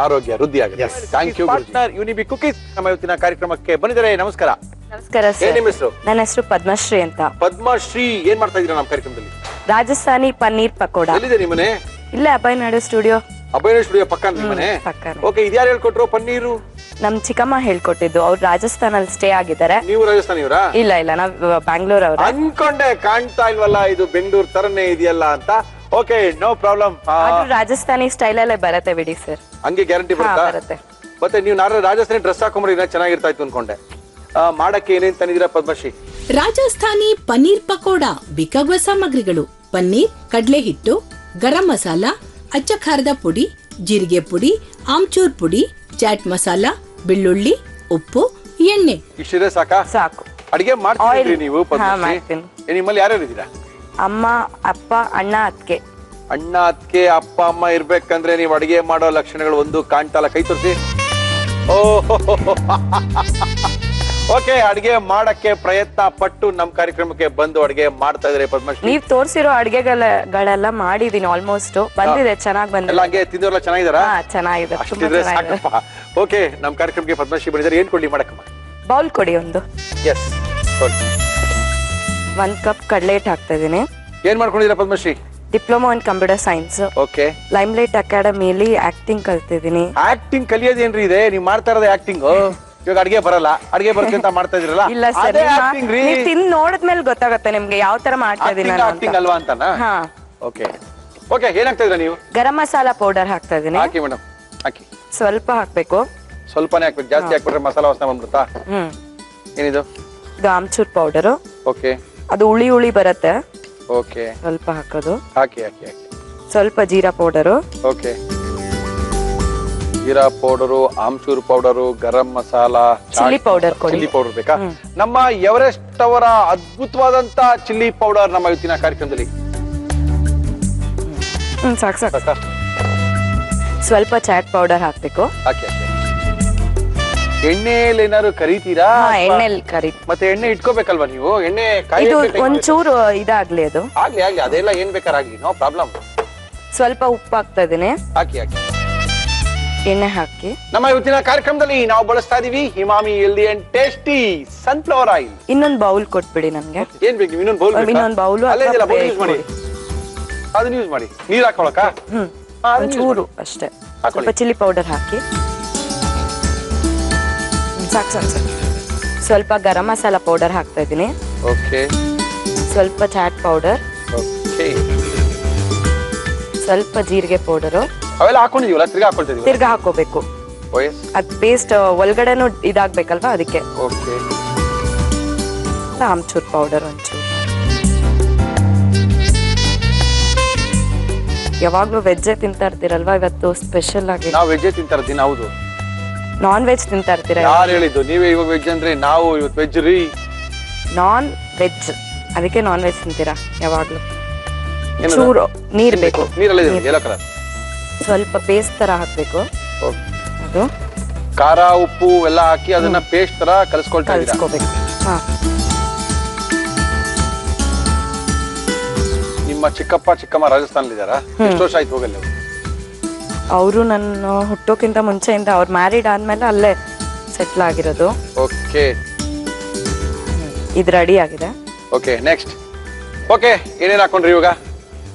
ಆರೋಗ್ಯ ವೃದ್ಧಿ ಆಗುತ್ತೆ. Thank you. Partner Unibic cookies ನಮ್ಮ ಇವತ್ತಿನ ಕಾರ್ಯಕ್ರಮಕ್ಕೆ ಬಂದಿದ್ದಾರೆ. ನಮಸ್ಕಾರ. ನಮಸ್ಕಾರ ಸರ್. ಏನ್ ನಿಮ್ಮ ಹೆಸರು? ನನ್ನ ಹೆಸರು ಪದ್ಮಶ್ರೀ ಅಂತ. ಪದ್ಮಶ್ರೀ, ಏನ್ ಮಾಡ್ತಾ ಇದೀರಾ ನಮ್ಮ ಕಾರ್ಯಕ್ರಮದಲ್ಲಿ? ರಾಜಸ್ಥಾನಿ ಪನ್ನೀರ್ ಪಕೋಡ. ಎಲ್ಲಿದೆ ನಿಮ್ಮನೆ? ಇಲ್ಲೇ ಅಭಯನಾಡು ಸ್ಟುಡಿಯೋ. ಅಭಯನಾಡು ಸ್ಟುಡಿಯೋ ಪಕ್ಕ ನಿಮ್ಮನೆ? ಓಕೆ, ಇದ್ಯಾರು ಹೇಳ್ಕೊಟ್ರು ಪನ್ನೀರು? ನಮ್ ಚಿಕ್ಕಮ್ಮ ಹೇಳ್ಕೊಟ್ಟಿದ್ದು. ಅವ್ರು ರಾಜಸ್ಥಾನಲ್ಲಿ ಸ್ಟೇ ಆಗಿದ್ದಾರೆ. ನೀವು ರಾಜಸ್ಥಾನಿಯವರಾ? ಇಲ್ಲ, ನಾವ್ ಬ್ಯಾಂಗ್ಳೂರ್ ಅವ್ರ. ಅನ್ಕೊಂಡೆ, ಕಾಣ್ತಾ ಇಲ್ವಲ್ಲ ಇದು ಬೆಂಗಳೂರು ತರನೇ ಇದೆಯಲ್ಲ ಅಂತ. Okay, no problem. Rajasthani style ಅಲ್ಲೇ ಬರತ್ತೆ ಬಿಡಿ ಸರ್. ಹಂಗೆ ಗ್ಯಾರಂಟಿ ಬರುತ್ತೆ. ಮತ್ತೆ ನೀವು ನಾಳೆ ರಾಜಸ್ಥಾನಿ ಡ್ರೆಸ್ ಹಾಕೊಂಡ್ರೆ ಇನ್ನ ಚೆನ್ನಾಗಿರ್ತಾ ಇತ್ತು ಅನ್ಕೊಂಡೆ. ಮಾಡಕ್ಕೆ ಏನೇನ್ ತಂದಿದ್ದೀರಾ ಪದ್ಮಶ್ರೀ? ರಾಜಸ್ಥಾನಿ ಪನ್ನೀರ್ ಪಕೋಡ ಬೇಕಾಗುವ ಸಾಮಗ್ರಿಗಳು: ಪನ್ನೀರ್, ಕಡಲೆ ಹಿಟ್ಟು, ಗರಂ ಮಸಾಲ, ಅಚ್ಚ ಖಾರದ ಪುಡಿ, ಜೀರಿಗೆ ಪುಡಿ, ಆಮ್ಚೂರ್ ಪುಡಿ, ಚಾಟ್ ಮಸಾಲ, ಬೆಳ್ಳುಳ್ಳಿ, ಉಪ್ಪು, ಎಣ್ಣೆ. ಇಷ್ಟಿದೆ ಸಾಕಾ? ಸಾಕು. ಅಡಿಗೆ ಮಾಡ್ತೀರಿ ನೀವು ಪದ್ಮಶ್ರೀ? ನಿಮ್ಮಲ್ಲಿ ಯಾರ್ಯಾರು ಇದ್ದೀರಾ? ಅಮ್ಮ, ಅಪ್ಪ, ಅಣ್ಣ, ಅತ್ತಿಗೆ. ಅಣ್ಣ, ಅತ್ತಿಗೆ, ಅಪ್ಪ, ಅಮ್ಮ ಇರ್ಬೇಕಂದ್ರೆ ನೀವು ಅಡಿಗೆ ಮಾಡೋ ಲಕ್ಷಣಗಳು ಒಂದು ಕಾಣ್ತಲ್ಲ. ಕೈ ತೋರಿಸಿ. ಓಕೆ, ಅಡಿಗೆ ಮಾಡಕ್ಕೆ ಪ್ರಯತ್ನ ಪಟ್ಟು ನಮ್ ಕಾರ್ಯಕ್ರಮಕ್ಕೆ ಬಂದು ಅಡಿಗೆ ಮಾಡ್ತಾ ಇದ್ರೆ ಪದ್ಮಶ್ರೀ. ನೀವ್ ತೋರ್ಸಿರೋ ಅಡ್ಗೆಗಳೆಲ್ಲ ಮಾಡಿದೀನಿ, ಆಲ್ಮೋಸ್ಟ್ ಬಂದಿದೆ, ಚೆನ್ನಾಗ್ ಎಲ್ಲ ಬಂದಿದೆ. ಹಂಗೆ ತಿಂದವ್ರೆಲ್ಲ ಚೆನ್ನಾಗಿದಾರಾ? ಹಾ, ಚೆನ್ನಾಗಿದೆ, ತುಂಬಾ ಅಷ್ಟಿದ್ರೆ ಚೆನ್ನಾಗಿದೆ. ಸಾಕಪ್ಪ. ಓಕೆ, ನಮ್ ಕಾರ್ಯಕ್ರಮಕ್ಕೆ ಪದ್ಮಶ್ರೀ ಬಂದಿದ್ದಾರೆ. ಏನ್ ಕೊಡ್ಲಿ ಮಾಡಕ್ಕಮ್ಮ? ಬೌಲ್ ಕೊಡಿ ಒಂದು. ಎಸ್, 1 ಕಪ್ ಕಡಲೆ ಹಿಟ್ಟು ಹಾಕ್ತಾ ಇದೀನಿ. ಏನ್ ಮಾಡ್ಕೊಂಡಿದ್ದೀರಾ Padmashri? Diploma in computer science. Okay, limelight ಅಕಾಡೆಮಿಲಿ ಆಕ್ಟಿಂಗ್ ಕಲ್ತಿದ್ದೀನಿ. ಆಕ್ಟಿಂಗ್ ಕಲಿಯೋದೇನ್ರಿ ಇದೆ? ನೀವ್ ಮಾಡ್ತಾ ಇರೋದೇ ಆಕ್ಟಿಂಗ್. ಇವಾಗ ಅಡ್ಗೆ ಬರಲ್ಲ, ಅಡ್ಗೆ ಬರುತ್ತೆ ಅಂತ ಮಾಡ್ತಾ ಇದ್ರಲ್ಲ, ಇಲ್ಲ ಸರ್, ಅದೇ ಆಕ್ಟಿಂಗ್ ರೀ. ನೀವ್ ತಿಂದ್ ನೋಡಿದ್ಮೇಲೆ ಗೊತ್ತಾಗತ್ತೆ ನಿಮ್ಗೆ ಯಾವ ತರ ಮಾಡ್ತಾ ಇದೀನಿ ನಾನು ಆಕ್ಟಿಂಗ್ ಅಂತ. ಅಲ್ವಾ ಅಂತನಾ? ಹಾ. ಓಕೆ ಓಕೆ, ಏನಾಗ್ತಾ ಇದ್ರ ನೀವು? ಗರಂ ಮಸಾಲಾ ಪೌಡರ್ ಹಾಕ್ತಾ ಇದೀನಿ. ಹಾಕಿ ಮೇಡಮ್, ಹಾಕಿ. ಸ್ವಲ್ಪ ಹಾಕ್ಬೇಕು. ಸ್ವಲ್ಪನೇ ಹಾಕ್ಬೇಕು, ಜಾಸ್ತಿ ಹಾಕ್ಬಿಟ್ರೆ ಮಸಾಲ ವಾಸನೆ ಬಂದ್ಬಿಡುತ್ತಾ? ಏನಿದು? ಇದು ಆಮ್ಚೂರ್ ಪೌಡರು. ಓಕೆ, ಅದು ಹುಳಿ ಹುಳಿ ಬರುತ್ತೆ, ಓಕೆ, ಸ್ವಲ್ಪ ಹಾಕೋದು. ಹಾಕಿ ಹಾಕಿ ಹಾಕಿ. ಸ್ವಲ್ಪ jeera powder. Okay, jeera powder, amchur powder, garam masala, chilli powder ಕೊಡಿ. ಚಿಲ್ಲಿ ಪೌಡರ್ ಬೇಕಾ? ನಮ್ಮ ಎವರೆಸ್ಟ್ ಅವರ ಅದ್ಭುತವಾದಂತ ಚಿಲ್ಲಿ ಪೌಡರ್ ನಮ್ಮ ಇವತ್ತಿನ ಕಾರ್ಯಕ್ರಮದಲ್ಲಿ. ಸಾಕು ಸಾಕು. ಸಾಕಾ? ಸ್ವಲ್ಪ ಚಾಟ್ ಪೌಡರ್ ಹಾಕ್ಬೇಕು. ಹಾಕಿ ಹಾಕಿ. ಎಣ್ಣೆಯಲ್ಲಿ ಏನಾದ್ರು ಕರಿತೀರಾ? ಹಾ, ಎಣ್ಣೆಲಿ ಕರಿ. ಮತ್ತೆ ಎಣ್ಣೆ ಇಟ್ಕೋಬೇಕಲ್ವಾ ನೀವು? ಎಣ್ಣೆ ಇದು ಕಾಯಿ ಒಂಚೂರು ಇದಾಗ್ಲಿ ಅದು. ಆಗ್ಲಿ ಆಗ್ಲಿ, ಅದೆಲ್ಲ ಏನ್ ಬೇಕಾರಾಗ್ಲಿ, ನೋ ಪ್ರಾಬ್ಲಮ್. ಸ್ವಲ್ಪ ಉಪ್ಪು ಹಾಕ್ತಾ ಇದೀನಿ. ಹಾಕಿ ಹಾಕಿ. ಎಣ್ಣೆ ಹಾಕಿ. ನಮ್ಮ ಇವತ್ತಿನ ಕಾರ್ಯಕ್ರಮದಲ್ಲಿ ನಾವು ಬಳಸ್ತಾ ಇದೀವಿ Emami healthy and tasty sunflower oil. ಇನ್ನೊಂದು ಬೌಲ್ ಕೊಟ್ಬಿಡಿ ನನ್ಗೆ. ಏನ್ ಬೇಕು? ಇನ್ನೊಂದು ಬೌಲ್? ಇನ್ನೊಂದು ಬೌಲ್ ಯೂಸ್ ಮಾಡಿ, ಅದನ್ನ ಯೂಸ್ ಮಾಡಿ. ನೀರ್ ಹಾಕೊಳಕ? ಒಂಚೂರು ಅಷ್ಟೇ. ಸ್ವಲ್ಪ ಚಿಲ್ಲಿ ಪೌಡರ್ ಹಾಕಿ. ಸಾಕು ಸಾಕು ಸಾಕು. ಸ್ವಲ್ಪ ಗರಂ ಮಸಾಲ ಪೌಡರ್ ಹಾಕ್ತಾ ಇದೀನಿ. ಓಕೆ, ಸ್ವಲ್ಪ ಚಾಟ್ ಪೌಡರ್. ಓಕೆ, ಸ್ವಲ್ಪ ಜೀರಿಗೆ ಪೌಡರು. ಅವೆಲ್ಲ ಹಾಕೊಂಡಿದೀವಲ್ಲ, ತಿರ್ಗಾ ಹಾಕೊಳ್ತಿದೀವಿ. ತಿರ್ಗಾ ಹಾಕೋಬೇಕು. ಅದ್ ಪೇಸ್ಟ್ ಒಳಗಡೆನು ಇದಾಗ್ಬೇಕಲ್ವಾ, ಅದಕ್ಕೆ. ಓಕೆ, ಆಮ್ಚೂರ್ ಪೌಡರ್ ಒಂಚೂರು. ಯಾವಾಗ್ಲೂ ವೆಜ್ಜೇ ತಿಂತಾ ಇರ್ತೀರಲ್ವಾ, ಇವತ್ತು ಸ್ಪೆಷಲ್ ಆಗಿ. ನಾವು ವೆಜ್ಜೇ ತಿಂತಾರ ದಿನ. ಹೌದು. ನಾನ್ ವೆಜ್ ತಿಂತಾ ಇರ್ತೀರಾ? ಯಾರು ಹೇಳಿದ್ದು? ನೀವೇ ಇವಾಗ ವೆಜ್ ಅಂದ್ರೆ ನಾವು ಇವತ್ತು ವೆಜ್ ರೀ. ನಾನ್ ವೆಜ್, ಅದಕ್ಕೆ ನಾನ್ ವೆಜ್ ತಿಂತೀರಾ ಯಾವಾಗ್ಲೂ. ಚೂರು ನೀರ್ ಬೇಕು. ನೀರಲ್ಲ ಯೆಲ್ಲೋ ಕಲರ್. ಸ್ವಲ್ಪ ಪೇಸ್ಟ್ ತರ ಹಾಕ್ಬೇಕು. ಅದು ಖಾರ ಉಪ್ಪು ಎಲ್ಲ ಹಾಕಿ ಅದನ್ನ ಪೇಸ್ಟ್ ತರ ಕಲಿಸ್ಕೊಳ್ತಾ ಇದ್ದೀರಾ? ಕಲಿಸ್ಕೋಬೇಕು. ಹಾ. ನಿಮ್ಮ ಚಿಕ್ಕಪ್ಪ ಚಿಕ್ಕಮ್ಮ ರಾಜಸ್ಥಾನಲ್ಲಿ ಇದ್ದಾರಾ? ಎಷ್ಟು ವರ್ಷ ಆಯ್ತು ಹೋಗಲ್ಲ? ಅವರು ನನ್ನ ಹುಟ್ಟೋಕ್ಕಿಂತ ಮುಂಚೆಯಿಂದ, ಅವ್ರು ಮ್ಯಾರಿಡ್ ಆದ್ಮೇಲೆ ಅಲ್ಲೇ ಸೆಟ್ಲ್ ಆಗಿರೋದು. ಓಕೆ, ಇದು ರೆಡಿ ಆಗಿದೆ. Okay, next. ಓಕೆ, ಏನೇನ್ ಹಾಕೊಂಡ್ರಿ ಇವಾಗ?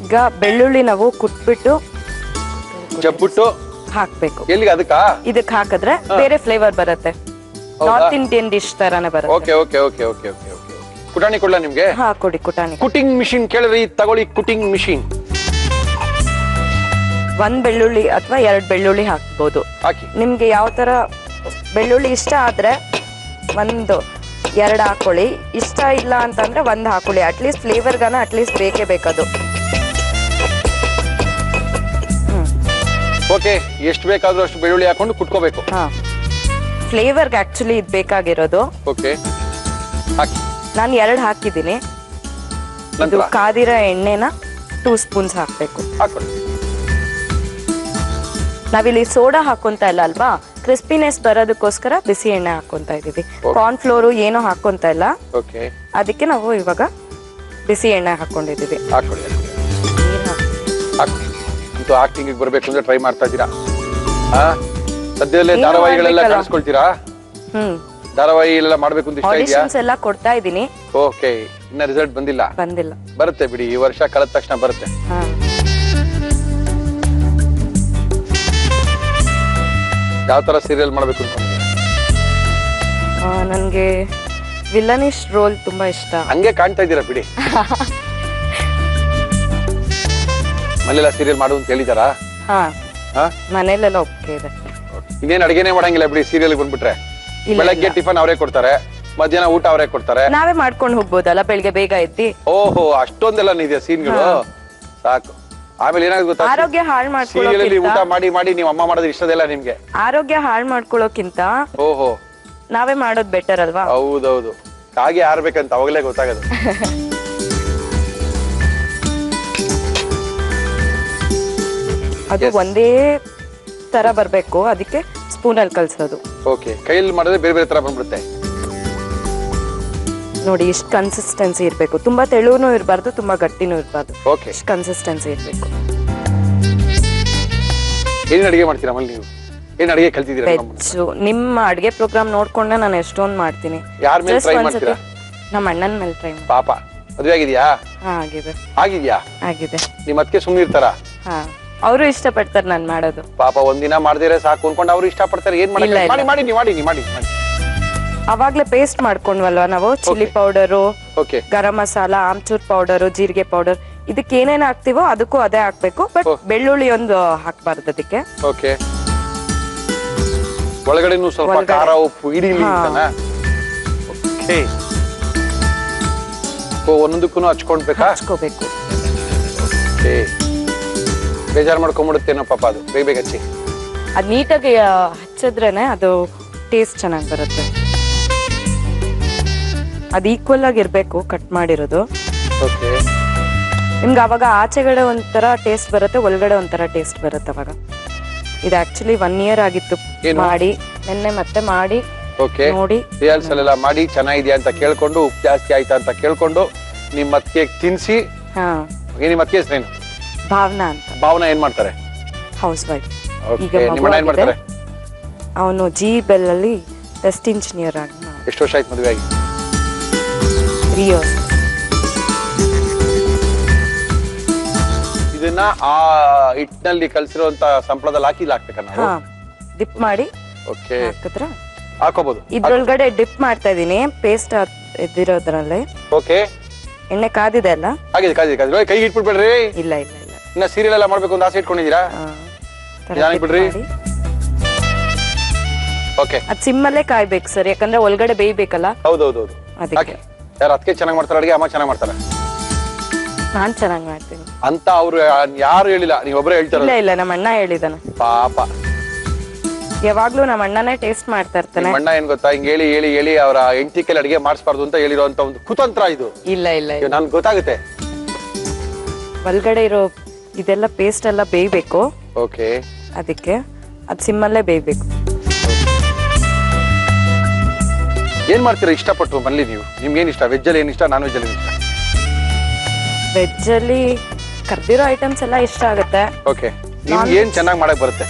ಈಗ ಬೆಳ್ಳುಳ್ಳಿ ನಾವು ಕುಟ್ಬಿಟ್ಟು ಜಬ್ಬಿಟ್ಟು ಹಾಕ್ಬೇಕು. ಎಲ್ಲಿಗೆ? ಅದಕ್ಕಾ? ಇದಕ್ಕೆ ಹಾಕಿದ್ರೆ ಬೇರೆ ಫ್ಲೇವರ್ ಬರುತ್ತೆ. ನಾರ್ತ್ ಇಂಡಿಯನ್ ಡಿಶ್ ತರಾನೇ ಬರುತ್ತೆ. Okay okay okay okay okay okay. ಕುಟಾಣಿ ಕೊಡ್ಲಾ ನಿಮ್ಗೆ? ಹಾ, ಕೊಡಿ ಕುಟಾಣಿ. ಕುಟಿಂಗ್ ಮಿಷಿನ್ ಕೇಳಿದ್ರಿ, ತಗೊಳ್ಳಿ ಕುಟಿಂಗ್ ಮಿಷಿನ್. 1 ಬೆಳ್ಳುಳ್ಳಿ ಅಥವಾ 2 ಬೆಳ್ಳುಳ್ಳಿ ಹಾಕ್ಬೋದು. ಹಾಕಿ. ನಿಮ್ಗೆ ಯಾವ ತರ ಬೆಳ್ಳುಳ್ಳಿ ಇಷ್ಟ ಆದ್ರೆ 1, 2 ಹಾಕೊಳ್ಳಿ. ಇಷ್ಟ ಇಲ್ಲ ಅಂತಂದ್ರೆ 1 ಹಾಕೊಳ್ಳಿ. ಅಟ್ಲೀಸ್ಟ್ ಫ್ಲೇವರ್ಗಾನ ಅಟ್ಲೀಸ್ಟ್ ಬೇಕೇ ಬೇಕದು. ಓಕೆ, ಎಷ್ಟು ಬೇಕಾದ್ರೂ ಅಷ್ಟು ಬೆಳ್ಳುಳ್ಳಿ ಹಾಕೊಂಡು ಕುಟ್ಕೋಬೇಕು. ಹಾ, ಫ್ಲೇವರ್ಗೆ ಆಕ್ಚುಲಿ ಇದು ಬೇಕಾಗಿರೋದು. ಓಕೆ, ಹಾಕಿ. ನಾನು 2 ಹಾಕಿದ್ದೀನಿ. ಇದು ನಂತರ ಕಾದಿರೋ ಎಣ್ಣೆನ 2 ಸ್ಪೂನ್ಸ್ ಹಾಕ್ಬೇಕು. ಹಾಕೊಳ್ಳಿ. ನಾವಿಲ್ಲಿ ಸೋಡಾ ಹಾಕೊಂತ ಇಲ್ಲ ಅಲ್ವಾ, ಕ್ರಿಸ್ಪಿನೆಸ್ ಬರೋದಕ್ಕೋಸ್ಕರ ಬಿಸಿ ಎಣ್ಣೆ ಹಾಕೊಂತ ಇದೀವಿ. ಕಾರ್ನ್ ಫ್ಲೋರು ಏನೋ ಹಾಕೊಂತ ಇಲ್ಲ, ಓಕೆ, ಅದಕ್ಕೆ ನಾವು ಇವಾಗ ಬಿಸಿ ಎಣ್ಣೆ ಹಾಕೊಂಡಿದೀವಿ. ಹಾಕೊಳ್ಳಿ ಹಾಕೊಳ್ಳಿ. ಅಂತೂ ಆಕ್ಟಿಂಗ್ ಬರ್ಬೇಕು ಅಂದ್ರೆ ಟ್ರೈ ಮಾಡ್ತಾ ಇದ್ದೀರಾ? ಸದ್ಯದಲ್ಲೇ ಧಾರಾವಾಹಿಗಳೆಲ್ಲ ಕಾಣಿಸ್ಕೊಳ್ತೀರಾ? ಧಾರಾವಾಹಿ ಎಲ್ಲ ಮಾಡ್ಬೇಕು ಅಂತ ಇಷ್ಟ ಇದೆಯಾ? ಆಡಿಷನ್ಸ್ ಎಲ್ಲ ಕೊಡ್ತಾ ಇದೀನಿ. ಓಕೆ, ಇನ್ನ ರಿಸಲ್ಟ್ ಬಂದಿಲ್ಲ? ಬಂದಿಲ್ಲ. ಬರುತ್ತೆ ಬಿಡಿ, ಈ ವರ್ಷ ಕಳೆದ ತಕ್ಷಣ ಬರುತ್ತೆ. ಯಾವ ತರ ಸೀರಿಯಲ್ ಮಾಡ್ಬೇಕು ಅನ್ಕೊಂಡಿದ್ದೀರಾ? ನನ್ಗೆ ವಿಲನಿಶ್ ರೋಲ್ ತುಂಬಾ ಇಷ್ಟ. ಹಂಗೆ ಕಾಣ್ತಾ ಇದ್ದೀರಾ ಬಿಡಿ. ಮನೆಯಲ್ಲ ಸೀರಿಯಲ್ ಮಾಡು ಅಂತ ಹೇಳಿದಾರಾ? ಮನೇಲೆಲ್ಲ ಒಪ್ಪಿಗೆ ಇದೆ. ಇನ್ನೇನ್ ಅಡಿಗೆನೆ ಮಾಡಂಗಿಲ್ಲ ಬಿಡಿ, ಸೀರಿಯಲ್ ಬಂದ್ಬಿಟ್ರೆ. ಬೆಳಗ್ಗೆ ಟಿಫನ್ ಅವರೇ ಕೊಡ್ತಾರೆ, ಮಧ್ಯಾಹ್ನ ಊಟ ಅವರೇ ಕೊಡ್ತಾರೆ. ನಾವೇ ಮಾಡ್ಕೊಂಡು ಹೋಗ್ಬೋದಲ್ಲ ಬೆಳಿಗ್ಗೆ ಬೇಗ ಎದ್ದಿ. ಓಹೋ, ಅಷ್ಟೊಂದೆಲ್ಲ ಇದೆಯಾ ಸೀನ್ಗಳು? ಸಾಕು. ಆಮೇಲೆ ಏನಾಗುತ್ತೆ ಗೊತ್ತಾ? ಆರೋಗ್ಯ ಹಾಳು ಸೀರಿಯಲ್ ಊಟ ಮಾಡಿ ಮಾಡಿ ನೀವು ಅಮ್ಮ ಮಾಡೋದು ಇಷ್ಟದೆಲ್ಲ ನಿಮ್ಗೆ. ಆರೋಗ್ಯ ಹಾಳು ಮಾಡ್ಕೊಳ್ಳೋಕ್ಕಿಂತ ಓಹೋ ನಾವೇ ಮಾಡೋದು ಬೆಟರ್ ಅಲ್ವಾ? ಹೌದೌದು, ಕಾಗೆ ಆರ್ಬೇಕಂತ ಅವಾಗಲೇ ಗೊತ್ತಾಗದು. ಅದು ಒಂದೇ ತರ ಬರ್ಬೇಕು, ಅದಕ್ಕೆ ಸ್ಪೂನ್ ಅಲ್ಲಿ ಕಲ್ಸೋದು. ಓಕೆ, ಕೈಯಲ್ಲಿ ಮಾಡಿದ್ರೆ ಬೇರೆ ಬೇರೆ ತರ ಬಂದ್ಬಿಡುತ್ತೆ. ನೋಡಿ ಇಷ್ಟು ಕನ್ಸಿಸ್ಟೆನ್ಸಿ ಇರಬೇಕು. ತುಂಬಾ ತೆಳುವೂ ಇರಬಾರ್ದು, ತುಂಬಾ ಗಟ್ಟಿನೂ ಇರಬಾರ್ದು. ಓಕೆ. ಇಷ್ಟು ಕನ್ಸಿಸ್ಟೆನ್ಸಿ ಇರಬೇಕು. ಏನ್ ಅಡಿಗೆ ಮಾಡ್ತೀರಾ ಮಲ್ಲಿ ನೀವು? ಏನ್ ಅಡಿಗೆ ಕಲ್ತಿದ್ದೀರಾ? ವೆಜ್ಜು ನಿಮ್ಮ ಅಡಿಗೆ ಪ್ರೋಗ್ರಾಮ್ ನೋಡ್ಕೊಂಡೆ ನಾನು ಎಷ್ಟೊಂದು ಮಾಡ್ತೀನಿ. ಯಾರ ಮೇಲೆ ಟ್ರೈ ಮಾಡ್ತೀರಾ? ನಮ್ಮ ಅಣ್ಣನ ಮೇಲೆ ಟ್ರೈ ಮಾಡಿ. ಪಾಪ ಮದುವೆ ಆಗಿದ್ಯಾ? ಆಗಿದೆ. ಆಗಿದ್ಯಾ? ಆಗಿದೆ. ನಿಮ್ಮ ಅದಕ್ಕೆ ಸುಮ್ಮನೆ ಇರ್ತಾರ? ಹಾ, ಅವರು ಇಷ್ಟಪಡ್ತಾರೆ ನಾನು ಮಾಡೋದು. ಪಾಪ ಒಂದಿನ ಮಾಡ್ದಿರ ಸಾಕು ಅನ್ಕೊಂಡು ಅವ್ರು ಇಷ್ಟಪಡ್ತಾರೆ. ಏನ್ ಮಾಡಿ ಮಾಡಿ ನೀವು ಮಾಡಿ ಮಾಡಿ ಮಾಡಿ. ಅವಾಗ್ಲೇ ಪೇಸ್ಟ್ ಮಾಡ್ಕೊಂಡ್ವಲ್ವಾ ನಾವು, chilli powder, okay, garam masala, amchur powder, ಜೀರಿಗೆ ಪೌಡರ್, ಇದಕ್ಕೆ ಏನೇನ್ ಹಾಕ್ತಿವೋ ಅದಕ್ಕೂ ಅದೇ ಹಾಕ್ಬೇಕು. ಬಟ್ ಬೆಳ್ಳುಳ್ಳಿ ಒಂದು ಹಾಕ್ಬಾರ್ದು ಅದಕ್ಕೆ. ಓಕೆ. ಒಳಗಡೆನೂ ಸ್ವಲ್ಪ ಖಾರ ಉಪ್ಪು ಇಡೀಲಿ ಅಂತಾನಾ? ಓಕೆ. ಒಂದೊಂದಕ್ಕೂ ಹಚ್ಕೊಂಡ್ಬೇಕಾ? ಹಚ್ಕೋಬೇಕು. ಓಕೆ. ಬೇಜಾರು ಮಾಡ್ಕೊಂಡ್ಬಿಡುತ್ತೇನೋ ಪಾಪ ಅದು. ಬೇಗ ಬೇಗ ಹಚ್ಚಿ. ಅದ್ ನೀಟಾಗಿ ಹಚ್ಚಿದ್ರೇನೆ ಅದು ಟೇಸ್ಟ್ ಚೆನ್ನಾಗಿ ಬರುತ್ತೆ. ಅದು ಈಕ್ವಲ್ ಆಗಿರ್ಬೇಕು ಕಟ್ ಮಾಡಿರೋದು. ಓಕೆ. ನಿಮ್ಗೆ ಅವಾಗ ಆಚೆಗಡೆ ಒಂಥರ ಟೇಸ್ಟ್ ಬರುತ್ತೆ, ಒಳಗಡೆ ಒಂಥರ ಟೇಸ್ಟ್ ಬರುತ್ತೆ ಅವಾಗ. ಇದು ಆಕ್ಚುಲಿ 1 year ಆಗಿತ್ತು ಮಾಡಿ, ನಿನ್ನೆ ಮತ್ತೆ ಮಾಡಿ ಓಕೆ ನೋಡಿ ರಿಯಲ್ಸ್ ಅಲ್ಲೆಲ್ಲ ಮಾಡಿ ಚೆನ್ನಾಗಿದ್ಯಾ ಅಂತ ಕೇಳ್ಕೊಂಡು, ಉಪ್ಪು ಜಾಸ್ತಿ ಆಯ್ತಾ ಅಂತ ಕೇಳ್ಕೊಂಡು ನಿಮ್ಮ ಅತ್ತಿಗೆ ತಿನ್ಸಿ. ಹಾ. ನಿಮ್ಮ ಅತ್ತಿಗೆ ಹೆಸರೇನು? ಭಾವನಾ ಅಂತ. ಭಾವನಾ ಏನ್ ಮಾಡ್ತಾರೆ? House wife. ಓಕೆ. ನಿಮ್ಮ ಏನ್ ಮಾಡ್ತಾರೆ? ಅವನು GBEL ಅಲ್ಲಿ ಟೆಸ್ಟ್ ಇಂಜಿನಿಯರ್ ಆಗಿ. ಎಷ್ಟು ವರ್ಷ ಆಯ್ತು ಮದುವೆ ಆಗಿ? 3 years. ಇದನ್ನ ಆ ಹಿಟ್ಟಿನಲ್ಲಿ ಕಲ್ಸಿರುವಂತ ಸಂಪಳದಲ್ಲಿ ಹಾಕ್ಬೇಕ ನಾವು? ಹಾ, ಡಿಪ್ ಮಾಡಿ ಓಕೆ ಹಾಕಿದ್ರ ಹಾಕೋಬಹುದು. ಇದ್ರೊಳಗಡೆ ಡಿಪ್ ಮಾಡ್ತಾ ಇದೀನಿ ಪೇಸ್ಟ್ ಎದ್ದಿರೋದ್ರಲ್ಲಿ. ಓಕೆ. ಎಣ್ಣೆ ಕಾದಿದೆ ಅಲ್ಲ? ಆಗಿದೆ ಕಾದಿದೆ ಕಾದಿದೆ. ಕೈಗೆ ಇಟ್ಬಿಡ್ಬೇಡ್ರಿ. ಇಲ್ಲ ಇಲ್ಲ ಇಲ್ಲ. ಇನ್ನ ಸೀರಿಯಲ್ ಎಲ್ಲ ಮಾಡ್ಬೇಕು ಅಂತ ಆಸೆ ಇಟ್ಕೊಂಡಿದ್ದೀರಾ? ಬಿಡ್ರಿ. ಓಕೆ. ಅದ್ ಸಿಮ್ಮಲ್ಲೇ ಕಾಯ್ಬೇಕು ಸರ್, ಯಾಕಂದ್ರೆ ಒಳಗಡೆ ಬೇಯ್ಬೇಕಲ್ಲ. ಹೌದೌದೌದು. ಅದಕ್ಕೆ ಯಾರು ಅದಕ್ಕೆ ಚೆನ್ನಾಗಿ ಮಾಡ್ತಾರೆ ಅಡಿಗೆ? ಅಮ್ಮ ಚೆನ್ನಾಗಿ ಮಾಡ್ತಾರೆ? ನಾನ್ ಚೆನ್ನಾಗಿ ಮಾಡ್ತೀನಿ ಅಂತ ಅವ್ರು ಯಾರು ಹೇಳಿಲ್ಲ, ನೀವೊಬ್ಬರೇ ಹೇಳ್ತಾರ? ಇಲ್ಲ ಇಲ್ಲ, ನಮ್ಮ ಅಣ್ಣ ಹೇಳಿದಾನೆ. ಪಾಪ ಯಾವಾಗ್ಲೂ ನಮ್ಮ ಅಣ್ಣನೇ ಟೇಸ್ಟ್ ಮಾಡ್ತಾ ಇರ್ತಾನೆ. ಅಣ್ಣ ಏನ್ ಗೊತ್ತಾ, ಹಿಂಗ್ ಹೇಳಿ ಹೇಳಿ ಹೇಳಿ ಅವರ ಹೆಂಡತಿ ಕೈಲಿ ಅಡಿಗೆ ಮಾಡಿಸ್ಬಾರ್ದು ಅಂತ ಹೇಳಿರೋಂತ ಒಂದು ಕುತಂತ್ರ ಇದು. ಇಲ್ಲ ಇಲ್ಲ, ನನ್ಗೆ ಗೊತ್ತಾಗುತ್ತೆ. ಒಳಗಡೆ ಇರೋ ಇದೆಲ್ಲ ಪೇಸ್ಟ್ ಎಲ್ಲ ಬೇಯ್ಬೇಕು. ಓಕೆ. ಅದಕ್ಕೆ ಅದ್ ಸಿಮ್ಮಲ್ಲೇ ಬೇಯ್ಬೇಕು. ಏನ್ ಮಾಡ್ತೀರಾ ಇಷ್ಟಪಟ್ಟು ಮಲ್ಲಿ ನೀವು? ನಿಮ್ಗೆ ಏನ್ ಇಷ್ಟ? ವೆಜ್ ಅಲ್ಲಿ ಏನ್ ಇಷ್ಟ, ನಾನ್ ವೆಜ್ ಅಲ್ಲಿ ಏನ್ ಇಷ್ಟ? ವೆಜ್ ಅಲ್ಲಿ ಕರ್ದಿರೋ ಐಟಮ್ಸ್ ಎಲ್ಲ ಇಷ್ಟ ಆಗುತ್ತೆ. ಓಕೆ. ನಿಮ್ಗೆ ಏನ್ ಚೆನ್ನಾಗಿ ಮಾಡಕ್ ಬರುತ್ತೆ?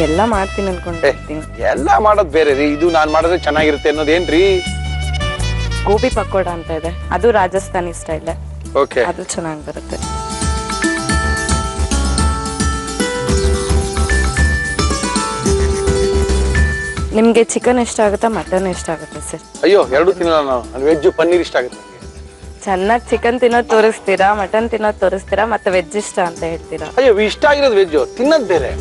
ಎಲ್ಲ ಮಾಡ್ತೀನಿ ಅನ್ಕೊಂಡಿರ್ತೀನಿ. ಎಲ್ಲ ಮಾಡೋದ್ ಬೇರೆ ರೀ, ಇದು ನಾನ್ ಮಾಡಿದ್ರೆ ಚೆನ್ನಾಗಿರುತ್ತೆ ಅನ್ನೋದೇನ್ರಿ? ಗೋಬಿ ಪಕೋಡ ಅಂತ ಇದೆ, ಅದು ರಾಜಸ್ಥಾನಿ ಸ್ಟೈಲ್. ಓಕೆ. ಅದು ಚೆನ್ನಾಗಿ ಬರುತ್ತೆ. ನಿಮ್ಗೆ ಚಿಕನ್ ಇಷ್ಟ ಆಗುತ್ತಾ, ಮಟನ್ ಇಷ್ಟ ಆಗುತ್ತೆ ಸರ್? ಅಯ್ಯೋ, ಎರಡು ತಿನ್ನಲ್ಲ ನಾನು. ವೆಜ್ ಪನ್ನೀರ್ ಇಷ್ಟ ಆಗುತ್ತೆ. ಚೆನ್ನಾಗಿ ಚಿಕನ್ ತಿನ್ನೋದು ತೋರಿಸ್ತೀರಾ, ಮಟನ್ ತಿನ್ನೋದು ತೋರಿಸ್ತೀರಾ, ಮತ್ತೆ ವೆಜ್ ಇಷ್ಟ ಅಂತ ಹೇಳ್ತೀರಾ? ಅಯ್ಯೋ, ಇಷ್ಟ ಆಗಿರೋದು ವೆಜ್, ತಿನ್ನೋದ್ ಬೇರೆ.